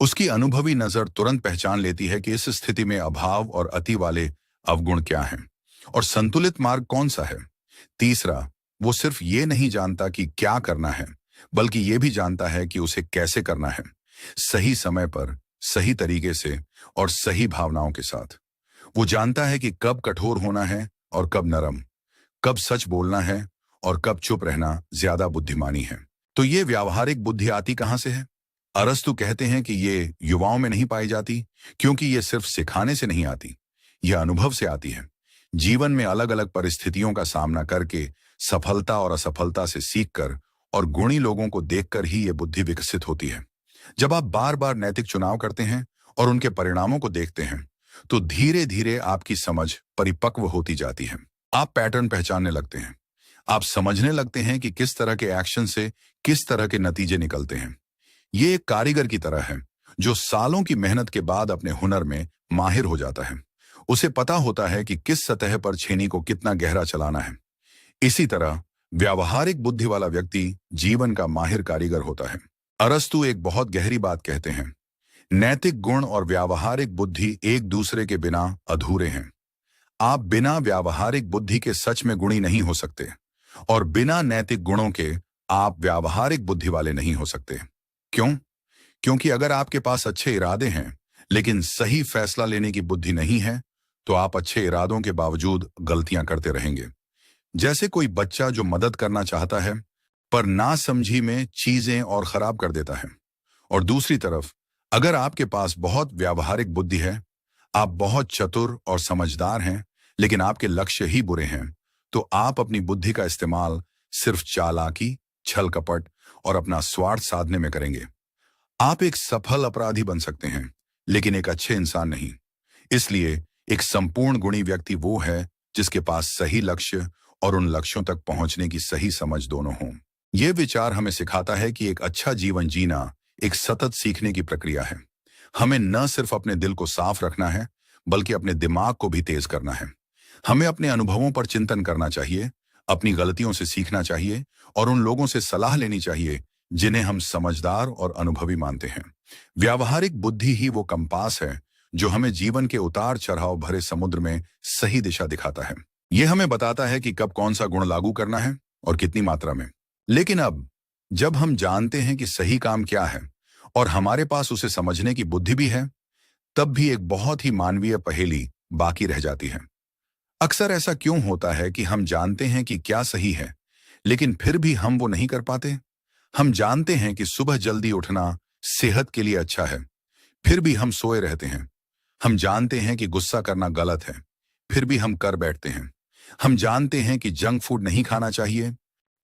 उसकी अनुभवी नजर तुरंत पहचान लेती है कि इस स्थिति में अभाव और अति वाले अवगुण क्या हैं और संतुलित मार्ग कौन सा है। तीसरा, वो सिर्फ ये नहीं जानता कि क्या करना है, बल्कि ये भी जानता है कि उसे कैसे करना है, सही समय पर, सही तरीके से और सही भावनाओं के साथ। वो जानता है कि कब कठोर होना है और कब नरम, कब सच बोलना है और कब चुप रहना ज्यादा बुद्धिमानी है। तो ये व्यावहारिक बुद्धि आती कहां से है? अरस्तु कहते हैं कि ये युवाओं में नहीं पाई जाती, क्योंकि ये सिर्फ सिखाने से नहीं आती, यह अनुभव से आती है। जीवन में अलग अलग परिस्थितियों का सामना करके सफलता और असफलता से सीखकर और गुणी लोगों को देखकर ही ये बुद्धि विकसित होती है। जब आप बार बार नैतिक चुनाव करते हैं और उनके परिणामों को देखते हैं तो धीरे धीरे आपकी समझ परिपक्व होती जाती है। आप पैटर्न पहचानने लगते हैं। आप समझने लगते हैं कि किस तरह के एक्शन से किस तरह के नतीजे निकलते हैं। ये एक कारीगर की तरह है जो सालों की मेहनत के बाद अपने हुनर में माहिर हो जाता है। उसे पता होता है कि किस सतह पर छेनी को कितना गहरा चलाना है। इसी तरह व्यावहारिक बुद्धि वाला व्यक्ति जीवन का माहिर कारीगर होता है। अरस्तु एक बहुत गहरी बात कहते हैं, नैतिक गुण और व्यावहारिक बुद्धि एक दूसरे के बिना अधूरे हैं। आप बिना व्यावहारिक बुद्धि के सच में गुणी नहीं हो सकते और बिना नैतिक गुणों के आप व्यावहारिक बुद्धि वाले नहीं हो सकते। क्यों? क्योंकि अगर आपके पास अच्छे इरादे हैं लेकिन सही फैसला लेने की बुद्धि नहीं है तो आप अच्छे इरादों के बावजूद गलतियां करते रहेंगे। जैसे कोई बच्चा जो मदद करना चाहता है पर नासमझी में चीजें और खराब कर देता है। और दूसरी तरफ अगर आपके पास बहुत व्यावहारिक बुद्धि है, आप बहुत चतुर और समझदार हैं लेकिन आपके लक्ष्य ही बुरे हैं, तो आप अपनी बुद्धि का इस्तेमाल सिर्फ चालाकी, छल कपट और अपना स्वार्थ साधने में करेंगे। आप एक सफल अपराधी बन सकते हैं लेकिन एक अच्छे इंसान नहीं। इसलिए एक संपूर्ण गुणी व्यक्ति वो है जिसके पास सही लक्ष्य और उन लक्ष्यों तक पहुंचने की सही समझ दोनों हों। यह विचार हमें सिखाता है कि एक अच्छा जीवन जीना एक सतत सीखने की प्रक्रिया है। हमें न सिर्फ अपने दिल को साफ रखना है बल्कि अपने दिमाग को भी तेज करना है। हमें अपने अनुभवों पर चिंतन करना चाहिए, अपनी गलतियों से सीखना चाहिए और उन लोगों से सलाह लेनी चाहिए जिन्हें हम समझदार और अनुभवी मानते हैं। व्यावहारिक बुद्धि ही वो कंपास है जो हमें जीवन के उतार चढ़ाव भरे समुद्र में सही दिशा दिखाता है। यह हमें बताता है कि कब कौन सा गुण लागू करना है और कितनी मात्रा में। लेकिन अब जब हम जानते हैं कि सही काम क्या है और हमारे पास उसे समझने की बुद्धि भी है, तब भी एक बहुत ही मानवीय पहेली बाकी रह जाती है। अक्सर ऐसा क्यों होता है कि हम जानते हैं कि क्या सही है लेकिन फिर भी हम वो नहीं कर पाते? हम जानते हैं कि सुबह जल्दी उठना सेहत के लिए अच्छा है, फिर भी हम सोए रहते हैं। हम जानते हैं कि गुस्सा करना गलत है, फिर भी हम कर बैठते हैं। हम जानते हैं कि जंक फूड नहीं खाना चाहिए,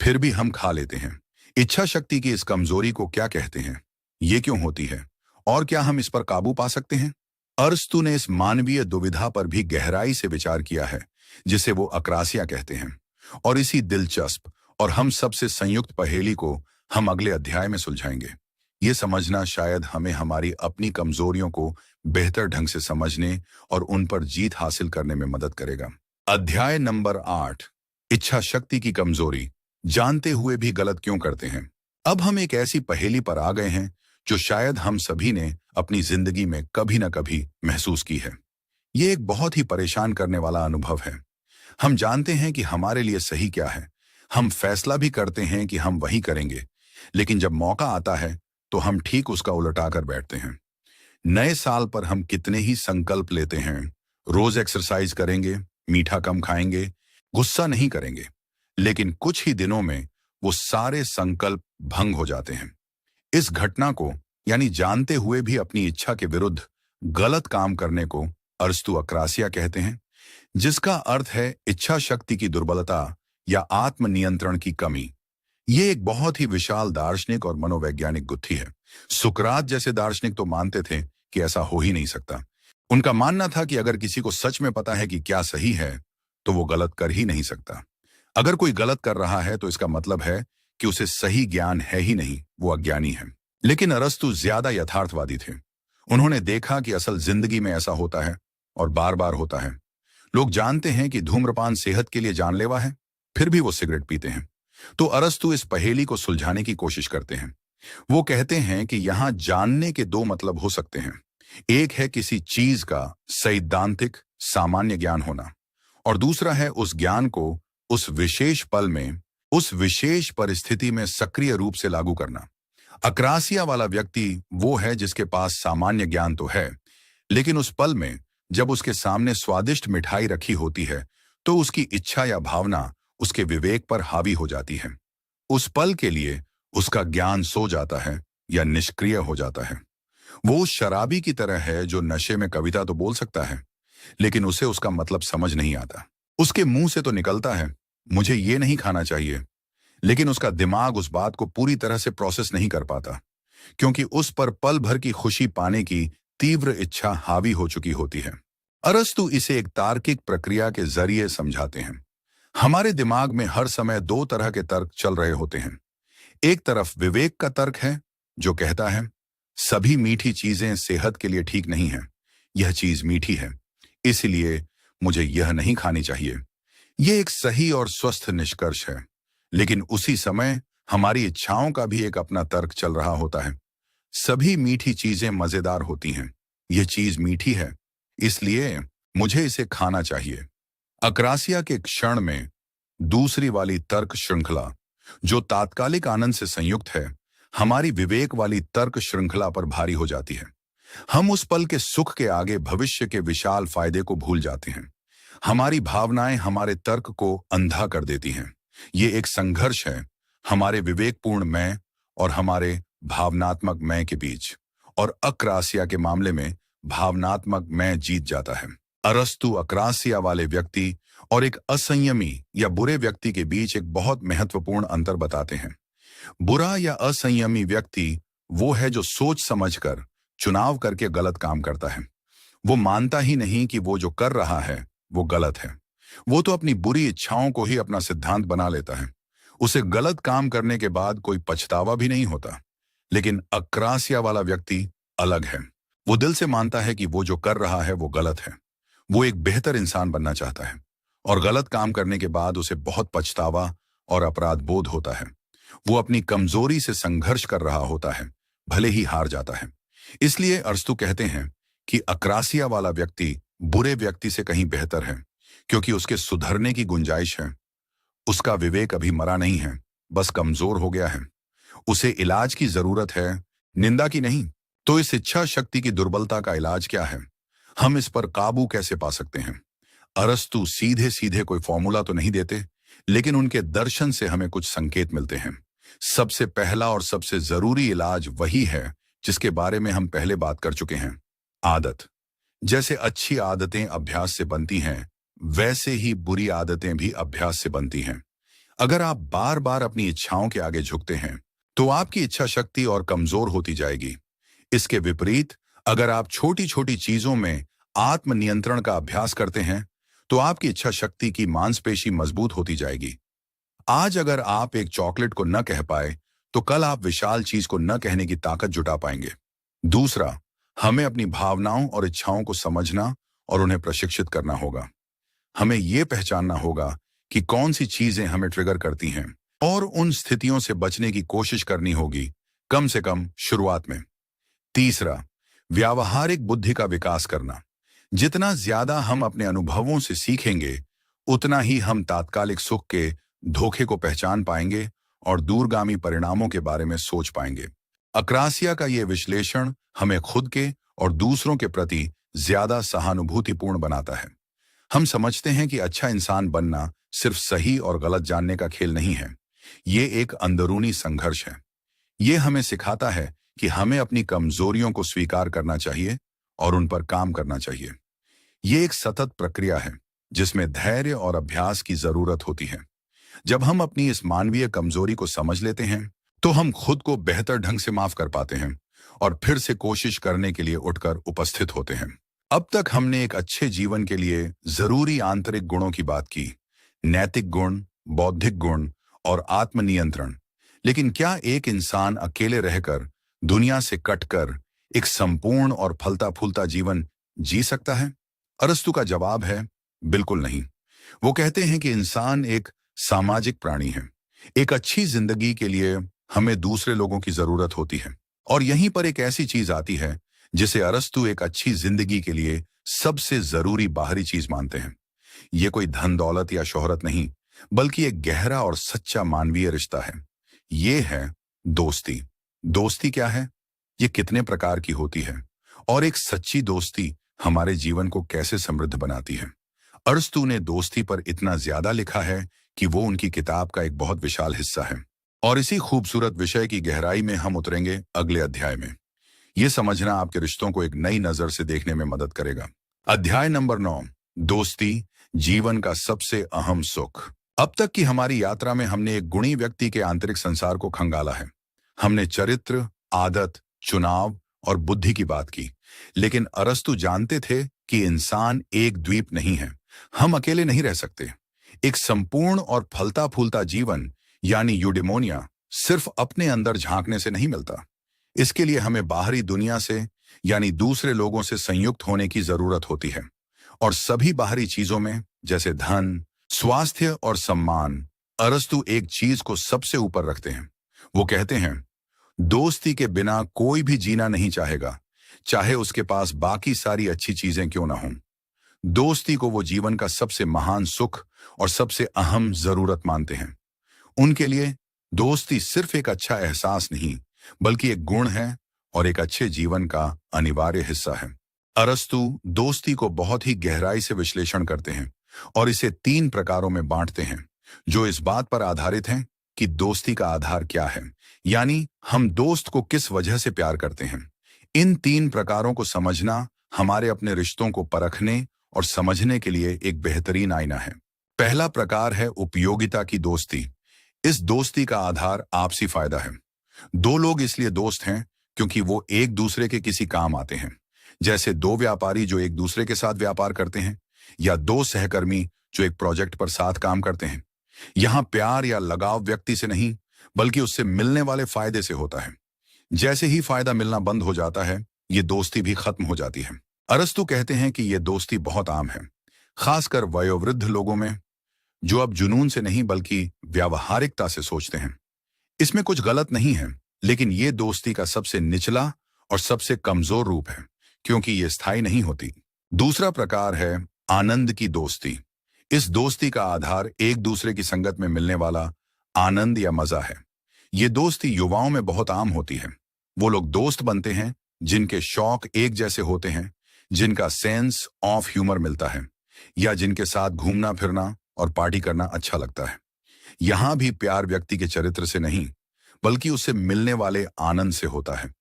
फिर भी हम खा लेते हैं। इच्छा शक्ति की इस कमजोरी को क्या कहते हैं? ये क्यों होती है और क्या हम इस पर काबू पा सकते हैं? अरस्तु ने इस मानवीय दुविधा पर भी गहराई से विचार किया है जिसे वो अक्रासिया कहते हैं। और इसी दिलचस्प और हम सबसे संयुक्त पहेली को हम अगले अध्याय में सुलझाएंगे। ये समझना शायद हमें हमारी अपनी कमजोरियों को बेहतर ढंग से समझने और उन पर जीत हासिल करने में मदद करेगा। अध्याय नंबर 8, इच्छा शक्ति की कमजोरी, जानते हुए भी गलत क्यों करते हैं। अब हम एक ऐसी पहेली पर आ गए हैं जो शायद हम सभी ने अपनी जिंदगी में कभी न कभी महसूस की है। ये एक बहुत ही परेशान करने वाला अनुभव है। हम जानते हैं कि हमारे लिए सही क्या है, हम फैसला भी करते हैं कि हम वही करेंगे, लेकिन जब मौका आता है तो हम ठीक उसका उलटा कर बैठते हैं। नए साल पर हम कितने ही संकल्प लेते हैं, रोज एक्सरसाइज करेंगे, मीठा कम खाएंगे, गुस्सा नहीं करेंगे, लेकिन कुछ ही दिनों में वो सारे संकल्प भंग हो जाते हैं। इस घटना को यानी जानते हुए भी अपनी इच्छा के विरुद्ध गलत काम करने को अरस्तु अक्रासिया कहते हैं, जिसका अर्थ है इच्छा शक्ति की दुर्बलता या आत्मनियंत्रण की कमी। ये एक बहुत ही विशाल दार्शनिक और मनोवैज्ञानिक गुत्थी है। सुकरात जैसे दार्शनिक तो मानते थे कि ऐसा हो ही नहीं सकता। उनका मानना था कि अगर किसी को सच में पता है कि क्या सही है तो वो गलत कर ही नहीं सकता। अगर कोई गलत कर रहा है तो इसका मतलब है कि उसे सही ज्ञान है ही नहीं, वो अज्ञानी है। लेकिन अरस्तु ज्यादा यथार्थवादी थे। उन्होंने देखा कि असल जिंदगी में ऐसा होता है और बार बार होता है। लोग जानते हैं कि धूम्रपान सेहत के लिए जानलेवा है, फिर भी वो सिगरेट पीते हैं। तो अरस्तु इस पहेली को सुलझाने की कोशिश करते हैं। वो कहते हैं कि यहां जानने के दो मतलब हो सकते हैं। एक है किसी चीज का सैद्धांतिक सामान्य ज्ञान होना और दूसरा है उस ज्ञान को उस विशेष पल में, उस विशेष परिस्थिति में सक्रिय रूप से लागू करना। अक्रासिया वाला व्यक्ति वो है जिसके पास सामान्य ज्ञान तो है, लेकिन उस पल में जब उसके सामने स्वादिष्ट मिठाई रखी होती है तो उसकी इच्छा या भावना उसके विवेक पर हावी हो जाती है। उस पल के लिए उसका ज्ञान सो जाता है या निष्क्रिय हो जाता है। वो उस शराबी की तरह है जो नशे में कविता तो बोल सकता है लेकिन उसे उसका मतलब समझ नहीं आता। उसके मुंह से तो निकलता है, मुझे ये नहीं खाना चाहिए, लेकिन उसका दिमाग उस बात को पूरी तरह से प्रोसेस नहीं कर पाता, क्योंकि उस पर पल भर की खुशी पाने की तीव्र इच्छा हावी हो चुकी होती है। अरस्तु इसे एक तार्किक प्रक्रिया के जरिए समझाते हैं। हमारे दिमाग में हर समय दो तरह के तर्क चल रहे होते हैं। एक तरफ विवेक का तर्क है, जो कहता है सभी मीठी चीजें सेहत के लिए ठीक नहीं है, यह चीज मीठी है, इसलिए मुझे यह नहीं खानी चाहिए। यह एक सही और स्वस्थ निष्कर्ष है। लेकिन उसी समय हमारी इच्छाओं का भी एक अपना तर्क चल रहा होता है। सभी मीठी चीजें मजेदार होती हैं, यह चीज मीठी है, इसलिए मुझे इसे खाना चाहिए। अक्रासिया के क्षण में दूसरी वाली तर्क श्रृंखला, जो तात्कालिक आनंद से संयुक्त है, हमारी विवेक वाली तर्क श्रृंखला पर भारी हो जाती है। हम उस पल के सुख के आगे भविष्य के विशाल फायदे को भूल जाते हैं। हमारी भावनाएं हमारे तर्क को अंधा कर देती हैं। ये एक संघर्ष है हमारे विवेकपूर्ण मैं और हमारे भावनात्मक मैं के बीच, और अक्रासिया के मामले में भावनात्मक मैं जीत जाता है। अरस्तु अक्रासिया वाले व्यक्ति और एक असंयमी या बुरे व्यक्ति के बीच एक बहुत महत्वपूर्ण अंतर बताते हैं। बुरा या असंयमी व्यक्ति वो है जो सोच समझकर चुनाव करके गलत काम करता है। वो मानता ही नहीं कि वो जो कर रहा है वो गलत है। वो तो अपनी बुरी इच्छाओं को ही अपना सिद्धांत बना लेता है। उसे गलत काम करने के बाद कोई पछतावा भी नहीं होता। लेकिन अक्रासिया वाला व्यक्ति अलग है। वो दिल से मानता है कि वो जो कर रहा है वो गलत है। वो एक बेहतर इंसान बनना चाहता है, और गलत काम करने के बाद उसे बहुत पछतावा और अपराध बोध होता है। वो अपनी कमजोरी से संघर्ष कर रहा होता है, भले ही हार जाता है। इसलिए अरस्तु कहते हैं कि अक्रासिया वाला व्यक्ति बुरे व्यक्ति से कहीं बेहतर है, क्योंकि उसके सुधरने की गुंजाइश है। उसका विवेक अभी मरा नहीं है, बस कमजोर हो गया है। उसे इलाज की जरूरत है, निंदा की नहीं। तो इस इच्छा शक्ति की दुर्बलता का इलाज क्या है? हम इस पर काबू कैसे पा सकते हैं? अरस्तु सीधे सीधे कोई फॉर्मूला तो नहीं देते, लेकिन उनके दर्शन से हमें कुछ संकेत मिलते हैं। सबसे पहला और सबसे जरूरी इलाज वही है जिसके बारे में हम पहले बात कर चुके हैं, आदत। जैसे अच्छी आदतें अभ्यास से बनती हैं, वैसे ही बुरी आदतें भी अभ्यास से बनती हैं। अगर आप बार बार अपनी इच्छाओं के आगे झुकते हैं, तो आपकी इच्छा शक्ति और कमजोर होती जाएगी। इसके विपरीत, अगर आप छोटी छोटी चीजों में आत्मनियंत्रण का अभ्यास करते हैं, तो आपकी इच्छा शक्ति की मांसपेशी मजबूत होती जाएगी। आज अगर आप एक चॉकलेट को न कह पाए, तो कल आप विशाल चीज को न कहने की ताकत जुटा पाएंगे। दूसरा, हमें अपनी भावनाओं और इच्छाओं को समझना और उन्हें प्रशिक्षित करना होगा। हमें यह पहचानना होगा कि कौन सी चीजें हमें ट्रिगर करती हैं, और उन स्थितियों से बचने की कोशिश करनी होगी, कम से कम शुरुआत में। तीसरा, व्यावहारिक बुद्धि का विकास करना। जितना ज्यादा हम अपने अनुभवों से सीखेंगे, उतना ही हम तात्कालिक सुख के धोखे को पहचान पाएंगे और दूरगामी परिणामों के बारे में सोच पाएंगे। अक्रासिया का यह विश्लेषण हमें खुद के और दूसरों के प्रति ज्यादा सहानुभूतिपूर्ण बनाता है। हम समझते हैं कि अच्छा इंसान बनना सिर्फ सही और गलत जानने का खेल नहीं है। ये एक अंदरूनी संघर्ष है। ये हमें सिखाता है कि हमें अपनी कमजोरियों को स्वीकार करना चाहिए और उन पर काम करना चाहिए। ये एक सतत प्रक्रिया है जिसमें धैर्य और अभ्यास की जरूरत होती है। जब हम अपनी इस मानवीय कमजोरी को समझ लेते हैं, तो हम खुद को बेहतर ढंग से माफ कर पाते हैं और फिर से कोशिश करने के लिए उठकर उपस्थित होते हैं। अब तक हमने एक अच्छे जीवन के लिए जरूरी आंतरिक गुणों की बात की, नैतिक गुण, बौद्धिक गुण और आत्मनियंत्रण। लेकिन क्या एक इंसान अकेले रहकर, दुनिया से कटकर एक संपूर्ण और फलता फूलता जीवन जी सकता है? अरस्तु का जवाब है, बिल्कुल नहीं। वो कहते हैं कि इंसान एक सामाजिक प्राणी है। एक अच्छी जिंदगी के लिए हमें दूसरे लोगों की जरूरत होती है, और यहीं पर एक ऐसी चीज आती है जिसे अरस्तु एक अच्छी जिंदगी के लिए सबसे जरूरी बाहरी चीज मानते हैं। ये कोई धन दौलत या शोहरत नहीं, बल्कि एक गहरा और सच्चा मानवीय रिश्ता है। ये है दोस्ती। दोस्ती क्या है? ये कितने प्रकार की होती है, और एक सच्ची दोस्ती हमारे जीवन को कैसे समृद्ध बनाती है? अरस्तु ने दोस्ती पर इतना ज्यादा लिखा है कि वो उनकी किताब का एक बहुत विशाल हिस्सा है। और इसी खूबसूरत विषय की गहराई में हम उतरेंगे अगले अध्याय में। ये समझना आपके रिश्तों को एक नई नजर से देखने में मदद करेगा। अध्याय नंबर 9, दोस्ती जीवन का सबसे अहम सुख। अब तक की हमारी यात्रा में हमने एक गुणी व्यक्ति के आंतरिक संसार को खंगाला है। हमने चरित्र, आदत, चुनाव और बुद्धि की बात की। लेकिन अरस्तु जानते थे कि इंसान एक द्वीप नहीं है। हम अकेले नहीं रह सकते। एक संपूर्ण और फलता फूलता जीवन यानी यूडेमोनिया सिर्फ अपने अंदर झांकने से नहीं मिलता। इसके लिए हमें बाहरी दुनिया से यानी दूसरे लोगों से संयुक्त होने की जरूरत होती है। और सभी बाहरी चीजों में जैसे धन, स्वास्थ्य और सम्मान, अरस्तु एक चीज को सबसे ऊपर रखते हैं। वो कहते हैं, दोस्ती के बिना कोई भी जीना नहीं चाहेगा, चाहे उसके पास बाकी सारी अच्छी चीजें क्यों ना हों। दोस्ती को वो जीवन का सबसे महान सुख और सबसे अहम जरूरत मानते हैं। उनके लिए दोस्ती सिर्फ एक अच्छा एहसास नहीं, बल्कि एक गुण है और एक अच्छे जीवन का अनिवार्य हिस्सा है। अरस्तु दोस्ती को बहुत ही गहराई से विश्लेषण करते हैं और इसे 3 प्रकारों में बांटते हैं, जो इस बात पर आधारित हैं कि दोस्ती का आधार क्या है, यानी हम दोस्त को किस वजह से प्यार करते हैं। इन 3 प्रकारों को समझना हमारे अपने रिश्तों को परखने और समझने के लिए एक बेहतरीन आईना है। पहला प्रकार है उपयोगिता की दोस्ती। इस दोस्ती का आधार आपसी फायदा है। 2 लोग इसलिए दोस्त हैं क्योंकि वो एक दूसरे के किसी काम आते हैं, जैसे 2 व्यापारी जो एक दूसरे के साथ व्यापार करते हैं, या 2 सहकर्मी जो एक प्रोजेक्ट पर साथ काम करते हैं। यहां प्यार या लगाव व्यक्ति से नहीं, बल्कि उससे मिलने वाले फायदे से होता है। जैसे ही फायदा मिलना बंद हो जाता है, ये दोस्ती भी खत्म हो जाती है। अरस्तु कहते हैं कि ये दोस्ती बहुत आम है, खासकर वयोवृद्ध लोगों में, जो अब जुनून से नहीं बल्कि व्यावहारिकता से सोचते हैं। इसमें कुछ गलत नहीं है, लेकिन ये दोस्ती का सबसे निचला और सबसे कमजोर रूप है, क्योंकि ये स्थायी नहीं होती। दूसरा प्रकार है आनंद की दोस्ती। इस दोस्ती का आधार एक दूसरे की संगत में मिलने वाला आनंद या मजा है। ये दोस्ती युवाओं में बहुत आम होती है। वो लोग दोस्त बनते हैं जिनके शौक एक जैसे होते हैं, जिनका सेंस ऑफ ह्यूमर मिलता है, या जिनके साथ घूमना फिरना और पार्टी करना अच्छा लगता है। यहां भी प्यार व्यक्ति के चरित्र से नहीं, बल्कि उससे मिलने वाले आनंद से होता है।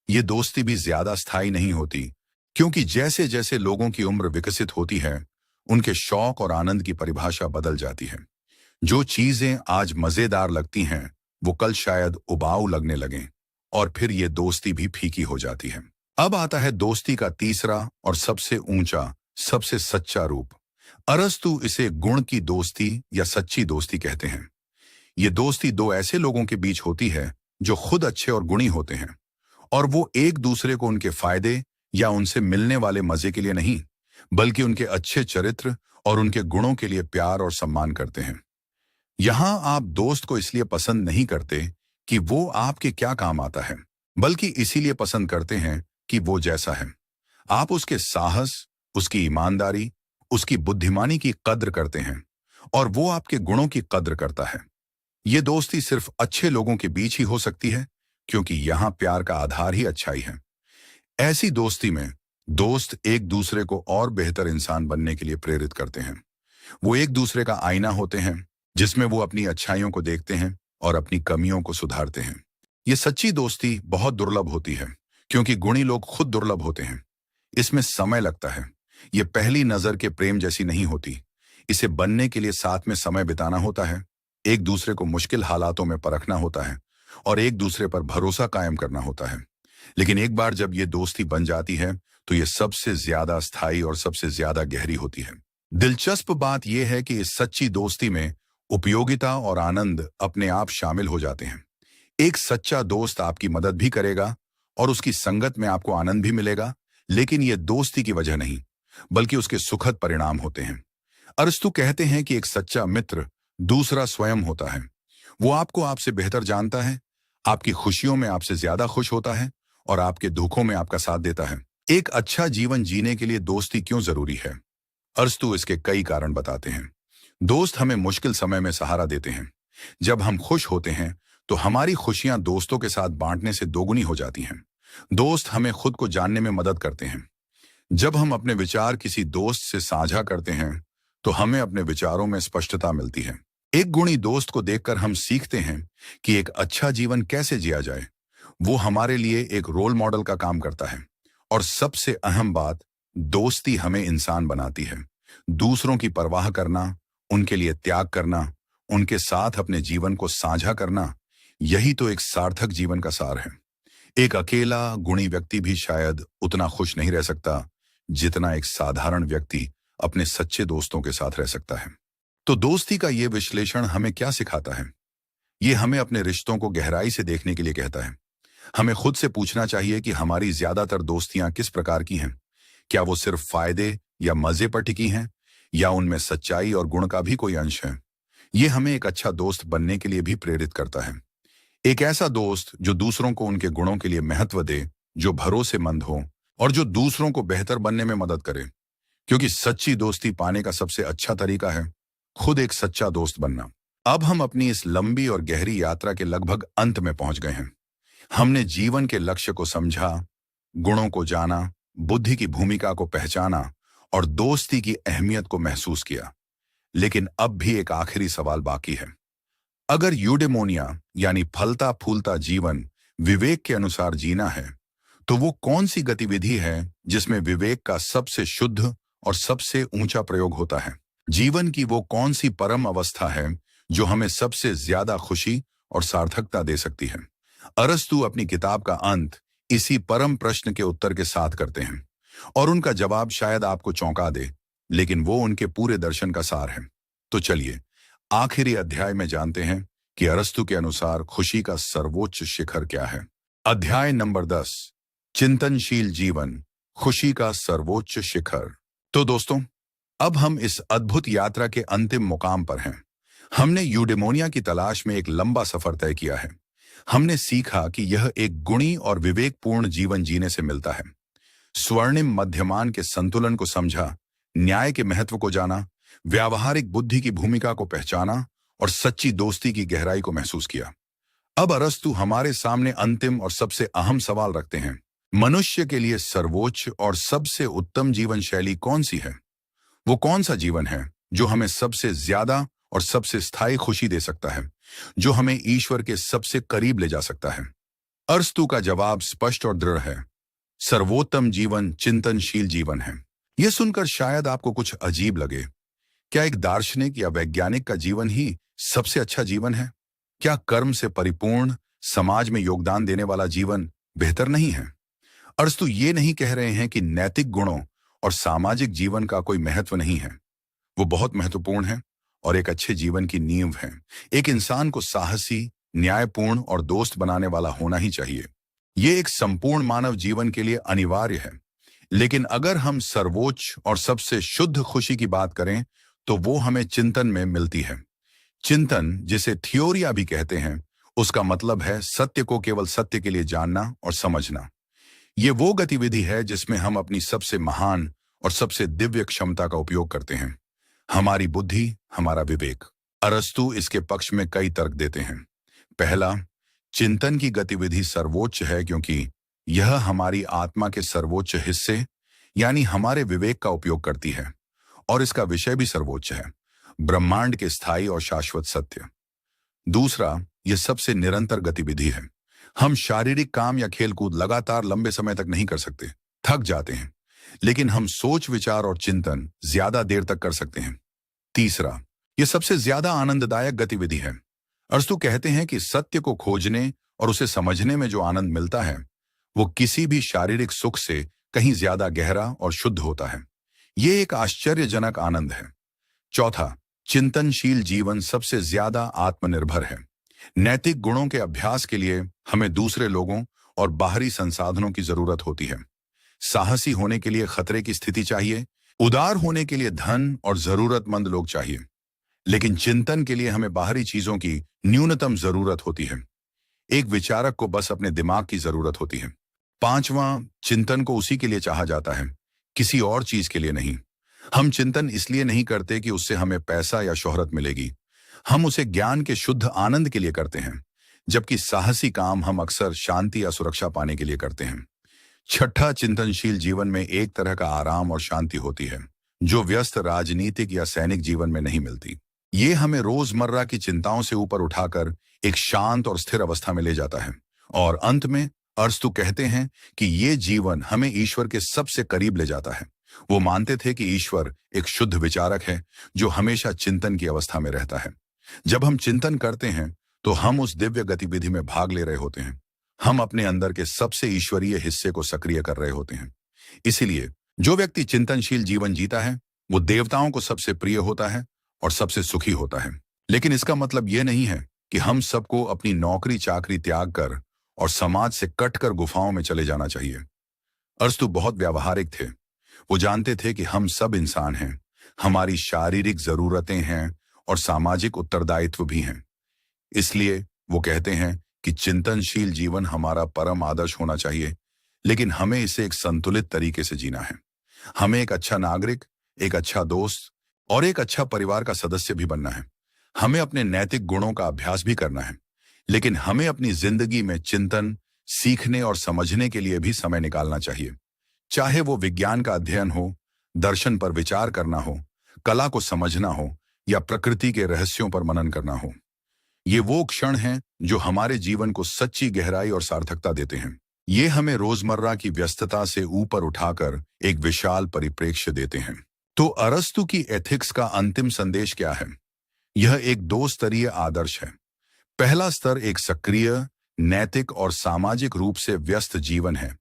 ये दोस्ती भी ज्यादा स्थायी नहीं होती, क्योंकि जैसे जैसे लोगों की उम्र विकसित होती है, उनके शौक और आनंद की परिभाषा बदल जाती है। जो चीजें आज मजेदार लगती हैं, वो कल शायद उबाऊ लगने लगें, और फिर ये दोस्ती भी फीकी हो जाती है। अब आता है दोस्ती का तीसरा और सबसे ऊंचा, सबसे सच्चा रूप। अरस्तु इसे गुण की दोस्ती या सच्ची दोस्ती कहते हैं। ये दोस्ती 2 ऐसे लोगों के बीच होती है जो खुद अच्छे और गुणी होते हैं, और वो एक दूसरे को उनके फायदे या उनसे मिलने वाले मजे के लिए नहीं, बल्कि उनके अच्छे चरित्र और उनके गुणों के लिए प्यार और सम्मान करते हैं। यहां आप दोस्त को इसलिए पसंद नहीं करते कि वो आपके क्या काम आता है, बल्कि इसीलिए पसंद करते हैं कि वो जैसा है। आप उसके साहस, उसकी ईमानदारी, उसकी बुद्धिमानी की कद्र करते हैं, और वो आपके गुणों की कद्र करता है। ये दोस्ती सिर्फ अच्छे लोगों के बीच ही हो सकती है, क्योंकि यहां प्यार का आधार ही अच्छाई है। ऐसी दोस्ती में दोस्त एक दूसरे को और बेहतर इंसान बनने के लिए प्रेरित करते हैं। वो एक दूसरे का आईना होते हैं, जिसमें वो अपनी अच्छाइयों को देखते हैं और अपनी कमियों को सुधारते हैं। ये सच्ची दोस्ती बहुत दुर्लभ होती है, क्योंकि गुणी लोग खुद दुर्लभ होते हैं। इसमें समय लगता है। ये पहली नजर के प्रेम जैसी नहीं होती। इसे बनने के लिए साथ में समय बिताना होता है, एक दूसरे को मुश्किल हालातों में परखना होता है, और एक दूसरे पर भरोसा कायम करना होता है। लेकिन एक बार जब ये दोस्ती बन जाती है, तो ये सबसे ज्यादा स्थायी और सबसे ज्यादा गहरी होती है। दिलचस्प बात यह है कि इस सच्ची दोस्ती में उपयोगिता और आनंद अपने आप शामिल हो जाते हैं। एक सच्चा दोस्त आपकी मदद भी करेगा और उसकी संगत में आपको आनंद भी मिलेगा, लेकिन ये दोस्ती की वजह नहीं, बल्कि उसके सुखद परिणाम होते हैं। अरस्तु कहते हैं कि एक सच्चा मित्र दूसरा स्वयं होता है। वो आपको आपसे बेहतर जानता है, आपकी खुशियों में आपसे ज्यादा खुश होता है, और आपके दुखों में आपका साथ देता है। एक अच्छा जीवन जीने के लिए दोस्ती क्यों जरूरी है? अरस्तु इसके कई कारण बताते हैं। दोस्त हमें मुश्किल समय में सहारा देते हैं। जब हम खुश होते हैं, तो हमारी खुशियां दोस्तों के साथ बांटने से दोगुनी हो जाती हैं। दोस्त हमें खुद को जानने में मदद करते हैं। जब हम अपने विचार किसी दोस्त से साझा करते हैं, तो हमें अपने विचारों में स्पष्टता मिलती है। एक गुणी दोस्त को देखकर हम सीखते हैं कि एक अच्छा जीवन कैसे जिया जाए। वो हमारे लिए एक रोल मॉडल का काम करता है। और सबसे अहम बात, दोस्ती हमें इंसान बनाती है, दूसरों की परवाह करना, उनके लिए त्याग करना, उनके साथ अपने जीवन को साझा करना, यही तो एक सार्थक जीवन का सार है। एक अकेला गुणी व्यक्ति भी शायद उतना खुश नहीं रह सकता जितना एक साधारण व्यक्ति अपने सच्चे दोस्तों के साथ रह सकता है। तो दोस्ती का ये विश्लेषण हमें क्या सिखाता है? ये हमें अपने रिश्तों को गहराई से देखने के लिए कहता है। हमें खुद से पूछना चाहिए कि हमारी ज्यादातर दोस्तियां किस प्रकार की हैं। क्या वो सिर्फ फायदे या मजे पर टिकी हैं, या उनमें सच्चाई और गुण का भी कोई अंश है? ये हमें एक अच्छा दोस्त बनने के लिए भी प्रेरित करता है। एक ऐसा दोस्त जो दूसरों को उनके गुणों के लिए महत्व दे, जो भरोसेमंद हो और जो दूसरों को बेहतर बनने में मदद करे। क्योंकि सच्ची दोस्ती पाने का सबसे अच्छा तरीका है खुद एक सच्चा दोस्त बनना। अब हम अपनी इस लंबी और गहरी यात्रा के लगभग अंत में पहुंच गए हैं। हमने जीवन के लक्ष्य को समझा, गुणों को जाना, बुद्धि की भूमिका को पहचाना और दोस्ती की अहमियत को महसूस किया। लेकिन अब भी एक आखिरी सवाल बाकी है। अगर यूडेमोनिया यानी फलता फूलता जीवन विवेक के अनुसार जीना है, तो वो कौन सी गतिविधि है जिसमें विवेक का सबसे शुद्ध और सबसे ऊंचा प्रयोग होता है? जीवन की वो कौन सी परम अवस्था है जो हमें सबसे ज्यादा खुशी और सार्थकता दे सकती है? अरस्तु अपनी किताब का अंत इसी परम प्रश्न के उत्तर के साथ करते हैं, और उनका जवाब शायद आपको चौंका दे, लेकिन वो उनके पूरे दर्शन का सार है। तो चलिए आखिरी अध्याय में जानते हैं कि अरस्तु के अनुसार खुशी का सर्वोच्च शिखर क्या है। अध्याय नंबर 10, चिंतनशील जीवन, खुशी का सर्वोच्च शिखर। तो दोस्तों, अब हम इस अद्भुत यात्रा के अंतिम मुकाम पर हैं। हमने यूडेमोनिया की तलाश में एक लंबा सफर तय किया है। हमने सीखा कि यह एक गुणी और विवेकपूर्ण जीवन जीने से मिलता है। स्वर्णिम मध्यमान के संतुलन को समझा, न्याय के महत्व को जाना, व्यावहारिक बुद्धि की भूमिका को पहचाना और सच्ची दोस्ती की गहराई को महसूस किया। अब अरस्तु हमारे सामने अंतिम और सबसे अहम सवाल रखते हैं। मनुष्य के लिए सर्वोच्च और सबसे उत्तम जीवन शैली कौन सी है? वो कौन सा जीवन है जो हमें सबसे ज्यादा और सबसे स्थायी खुशी दे सकता है, जो हमें ईश्वर के सबसे करीब ले जा सकता है? अरस्तु का जवाब स्पष्ट और दृढ़ है। सर्वोत्तम जीवन चिंतनशील जीवन है। यह सुनकर शायद आपको कुछ अजीब लगे। क्या एक दार्शनिक या वैज्ञानिक का जीवन ही सबसे अच्छा जीवन है? क्या कर्म से परिपूर्ण, समाज में योगदान देने वाला जीवन बेहतर नहीं है? अरस्तु ये नहीं कह रहे हैं कि नैतिक गुणों और सामाजिक जीवन का कोई महत्व नहीं है। वो बहुत महत्वपूर्ण है और एक अच्छे जीवन की नींव है। एक इंसान को साहसी, न्यायपूर्ण और दोस्त बनाने वाला होना ही चाहिए। ये एक संपूर्ण मानव जीवन के लिए अनिवार्य है। लेकिन अगर हम सर्वोच्च और सबसे शुद्ध खुशी की बात करें, तो वो हमें चिंतन में मिलती है। चिंतन, जिसे थियोरिया भी कहते हैं, उसका मतलब है सत्य को केवल सत्य के लिए जानना और समझना। ये वो गतिविधि है जिसमें हम अपनी सबसे महान और सबसे दिव्य क्षमता का उपयोग करते हैं, हमारी बुद्धि, हमारा विवेक। अरस्तु इसके पक्ष में कई तर्क देते हैं। पहला, चिंतन की गतिविधि सर्वोच्च है क्योंकि यह हमारी आत्मा के सर्वोच्च हिस्से यानी हमारे विवेक का उपयोग करती है, और इसका विषय भी सर्वोच्च है, ब्रह्मांड के स्थायी और शाश्वत सत्य। दूसरा, यह सबसे निरंतर गतिविधि है। हम शारीरिक काम या खेलकूद लगातार लंबे समय तक नहीं कर सकते, थक जाते हैं, लेकिन हम सोच, विचार और चिंतन ज्यादा देर तक कर सकते हैं। तीसरा, यह सबसे ज्यादा आनंददायक गतिविधि है। अरस्तु कहते हैं कि सत्य को खोजने और उसे समझने में जो आनंद मिलता है, वो किसी भी शारीरिक सुख से कहीं ज्यादा गहरा और शुद्ध होता है। ये एक आश्चर्यजनक आनंद है। चौथा, चिंतनशील जीवन सबसे ज्यादा आत्मनिर्भर है। नैतिक गुणों के अभ्यास के लिए हमें दूसरे लोगों और बाहरी संसाधनों की जरूरत होती है। साहसी होने के लिए खतरे की स्थिति चाहिए, उदार होने के लिए धन और जरूरतमंद लोग चाहिए, लेकिन चिंतन के लिए हमें बाहरी चीजों की न्यूनतम जरूरत होती है। एक विचारक को बस अपने दिमाग की जरूरत होती है। पांचवां, चिंतन को उसी के लिए चाहा जाता है, किसी और चीज के लिए नहीं। हम चिंतन इसलिए नहीं करते कि उससे हमें पैसा या शोहरत मिलेगी। हम उसे ज्ञान के शुद्ध आनंद के लिए करते हैं, जबकि साहसी काम हम अक्सर शांति या सुरक्षा पाने के लिए करते हैं। छठा, चिंतनशील जीवन में एक तरह का आराम और शांति होती है जो व्यस्त राजनीतिक या सैनिक जीवन में नहीं मिलती। ये हमें रोजमर्रा की चिंताओं से ऊपर उठाकर एक शांत और स्थिर अवस्था में ले जाता है। और अंत में अरस्तु कहते हैं कि ये जीवन हमें ईश्वर के सबसे करीब ले जाता है, वो मानते थे कि ईश्वर एक शुद्ध विचारक है जो हमेशा चिंतन की अवस्था में रहता है। जब हम चिंतन करते हैं तो हम उस दिव्य गतिविधि में भाग ले रहे होते हैं। हम अपने अंदर के सबसे ईश्वरीय हिस्से को सक्रिय कर रहे होते हैं। इसीलिए जो व्यक्ति चिंतनशील जीवन जीता है वो देवताओं को सबसे प्रिय होता है और सबसे सुखी होता है। लेकिन इसका मतलब यह नहीं है कि हम सबको अपनी नौकरी चाकरी त्याग कर और समाज से कटकर गुफाओं में चले जाना चाहिए। अरस्तु बहुत व्यावहारिक थे। वो जानते थे कि हम सब इंसान हैं, हमारी शारीरिक जरूरतें हैं और सामाजिक उत्तरदायित्व भी हैं। इसलिए वो कहते हैं कि चिंतनशील जीवन हमारा परम आदर्श होना चाहिए, लेकिन हमें इसे एक संतुलित तरीके से जीना है। हमें एक अच्छा नागरिक, एक अच्छा दोस्त और एक अच्छा परिवार का सदस्य भी बनना है। हमें अपने नैतिक गुणों का अभ्यास भी करना है, लेकिन हमें अपनी जिंदगी में चिंतन, सीखने और समझने के लिए भी समय निकालना चाहिए। चाहे वो विज्ञान का अध्ययन हो, दर्शन पर विचार करना हो, कला को समझना हो या प्रकृति के रहस्यों पर मनन करना हो। ये वो क्षण हैं जो हमारे जीवन को सच्ची गहराई और सार्थकता देते हैं। ये हमें रोजमर्रा की व्यस्तता से ऊपर उठाकर एक विशाल परिप्रेक्ष्य देते हैं। तो अरस्तु की एथिक्स का अंतिम संदेश क्या है? यह एक दो स्तरीय आदर्श है। पहला स्तर एक सक्रिय, नैतिक और सामाजिक रूप से व्यस्त जीवन है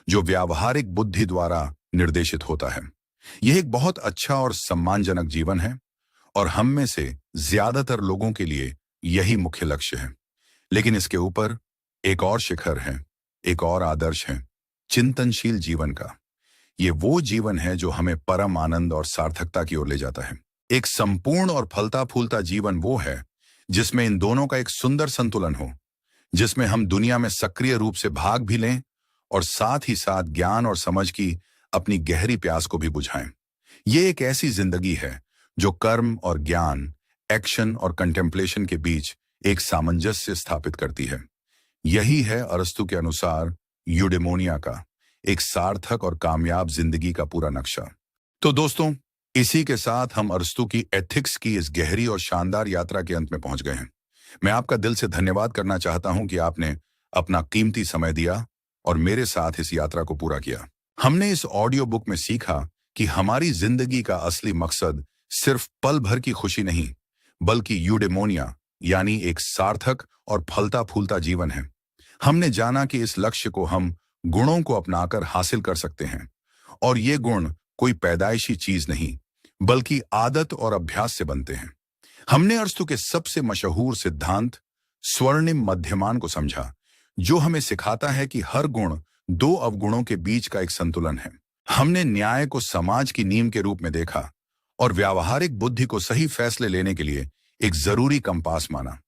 जो व्यावहारिक बुद्धि द्वारा निर्देशित होता है। यह एक बहुत अच्छा और सम्मानजनक जीवन है और हम में से ज्यादातर लोगों के लिए यही मुख्य लक्ष्य है। लेकिन इसके ऊपर एक और शिखर है, एक और आदर्श है, चिंतनशील जीवन का। ये वो जीवन है जो हमें परम आनंद और सार्थकता की ओर ले जाता है। एक संपूर्ण और फलता फूलता जीवन वो है जिसमें इन दोनों का एक सुंदर संतुलन हो, जिसमें हम दुनिया में सक्रिय रूप से भाग भी लें और साथ ही साथ ज्ञान और समझ की अपनी गहरी प्यास को भी बुझाएं। ये एक ऐसी जिंदगी है जो कर्म और ज्ञान, एक्शन और कंटेम्पलेशन के बीच एक सामंजस्य स्थापित करती है। यही है अरस्तु के अनुसार यूडेमोनिया का एक सार्थक और कामयाब जिंदगी का पूरा नक्शा। तो दोस्तों, इसी के साथ हम अरस्तु की एथिक्स की इस गहरी और शानदार यात्रा के अंत में पहुंच गए हैं। मैं आपका दिल से धन्यवाद करना चाहता हूं कि आपने अपना कीमती समय दिया और मेरे साथ इस यात्रा को पूरा किया। हमने इस ऑडियो बुक में सीखा कि हमारी जिंदगी का असली मकसद सिर्फ पल भर की खुशी नहीं, बल्कि यूडेमोनिया यानी एक सार्थक और फलता फूलता जीवन है। हमने जाना कि इस लक्ष्य को हम गुणों को अपनाकर हासिल कर सकते हैं और ये गुण कोई पैदाइशी चीज नहीं, बल्कि आदत और अभ्यास से बनते हैं। हमने अरस्तु के सबसे मशहूर सिद्धांत स्वर्णिम मध्यमान को समझा, जो हमें सिखाता है कि हर गुण दो अवगुणों के बीच का एक संतुलन है। हमने न्याय को समाज की नींव के रूप में देखा और व्यावहारिक बुद्धि को सही फैसले लेने के लिए एक जरूरी कंपास माना।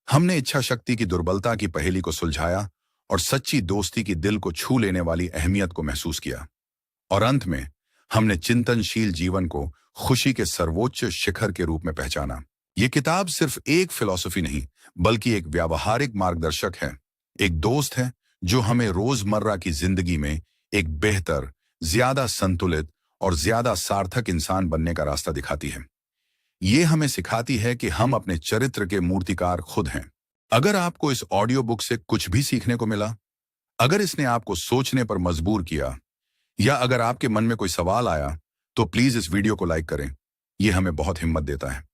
हमने इच्छा शक्ति की दुर्बलता की पहेली को सुलझाया और सच्ची दोस्ती की दिल को छू लेने वाली अहमियत को महसूस किया। और अंत में हमने चिंतनशील जीवन को खुशी के सर्वोच्च शिखर के रूप में पहचाना। ये किताब सिर्फ एक फिलॉसफी नहीं, बल्कि एक व्यावहारिक मार्गदर्शक है, एक दोस्त है जो हमें रोजमर्रा की जिंदगी में एक बेहतर, ज्यादा संतुलित और ज्यादा सार्थक इंसान बनने का रास्ता दिखाती है। ये हमें सिखाती है कि हम अपने चरित्र के मूर्तिकार खुद हैं। अगर आपको इस ऑडियो बुक से कुछ भी सीखने को मिला, अगर इसने आपको सोचने पर मजबूर किया या अगर आपके मन में कोई सवाल आया, तो प्लीज इस वीडियो को लाइक करें। यह हमें बहुत हिम्मत देता है।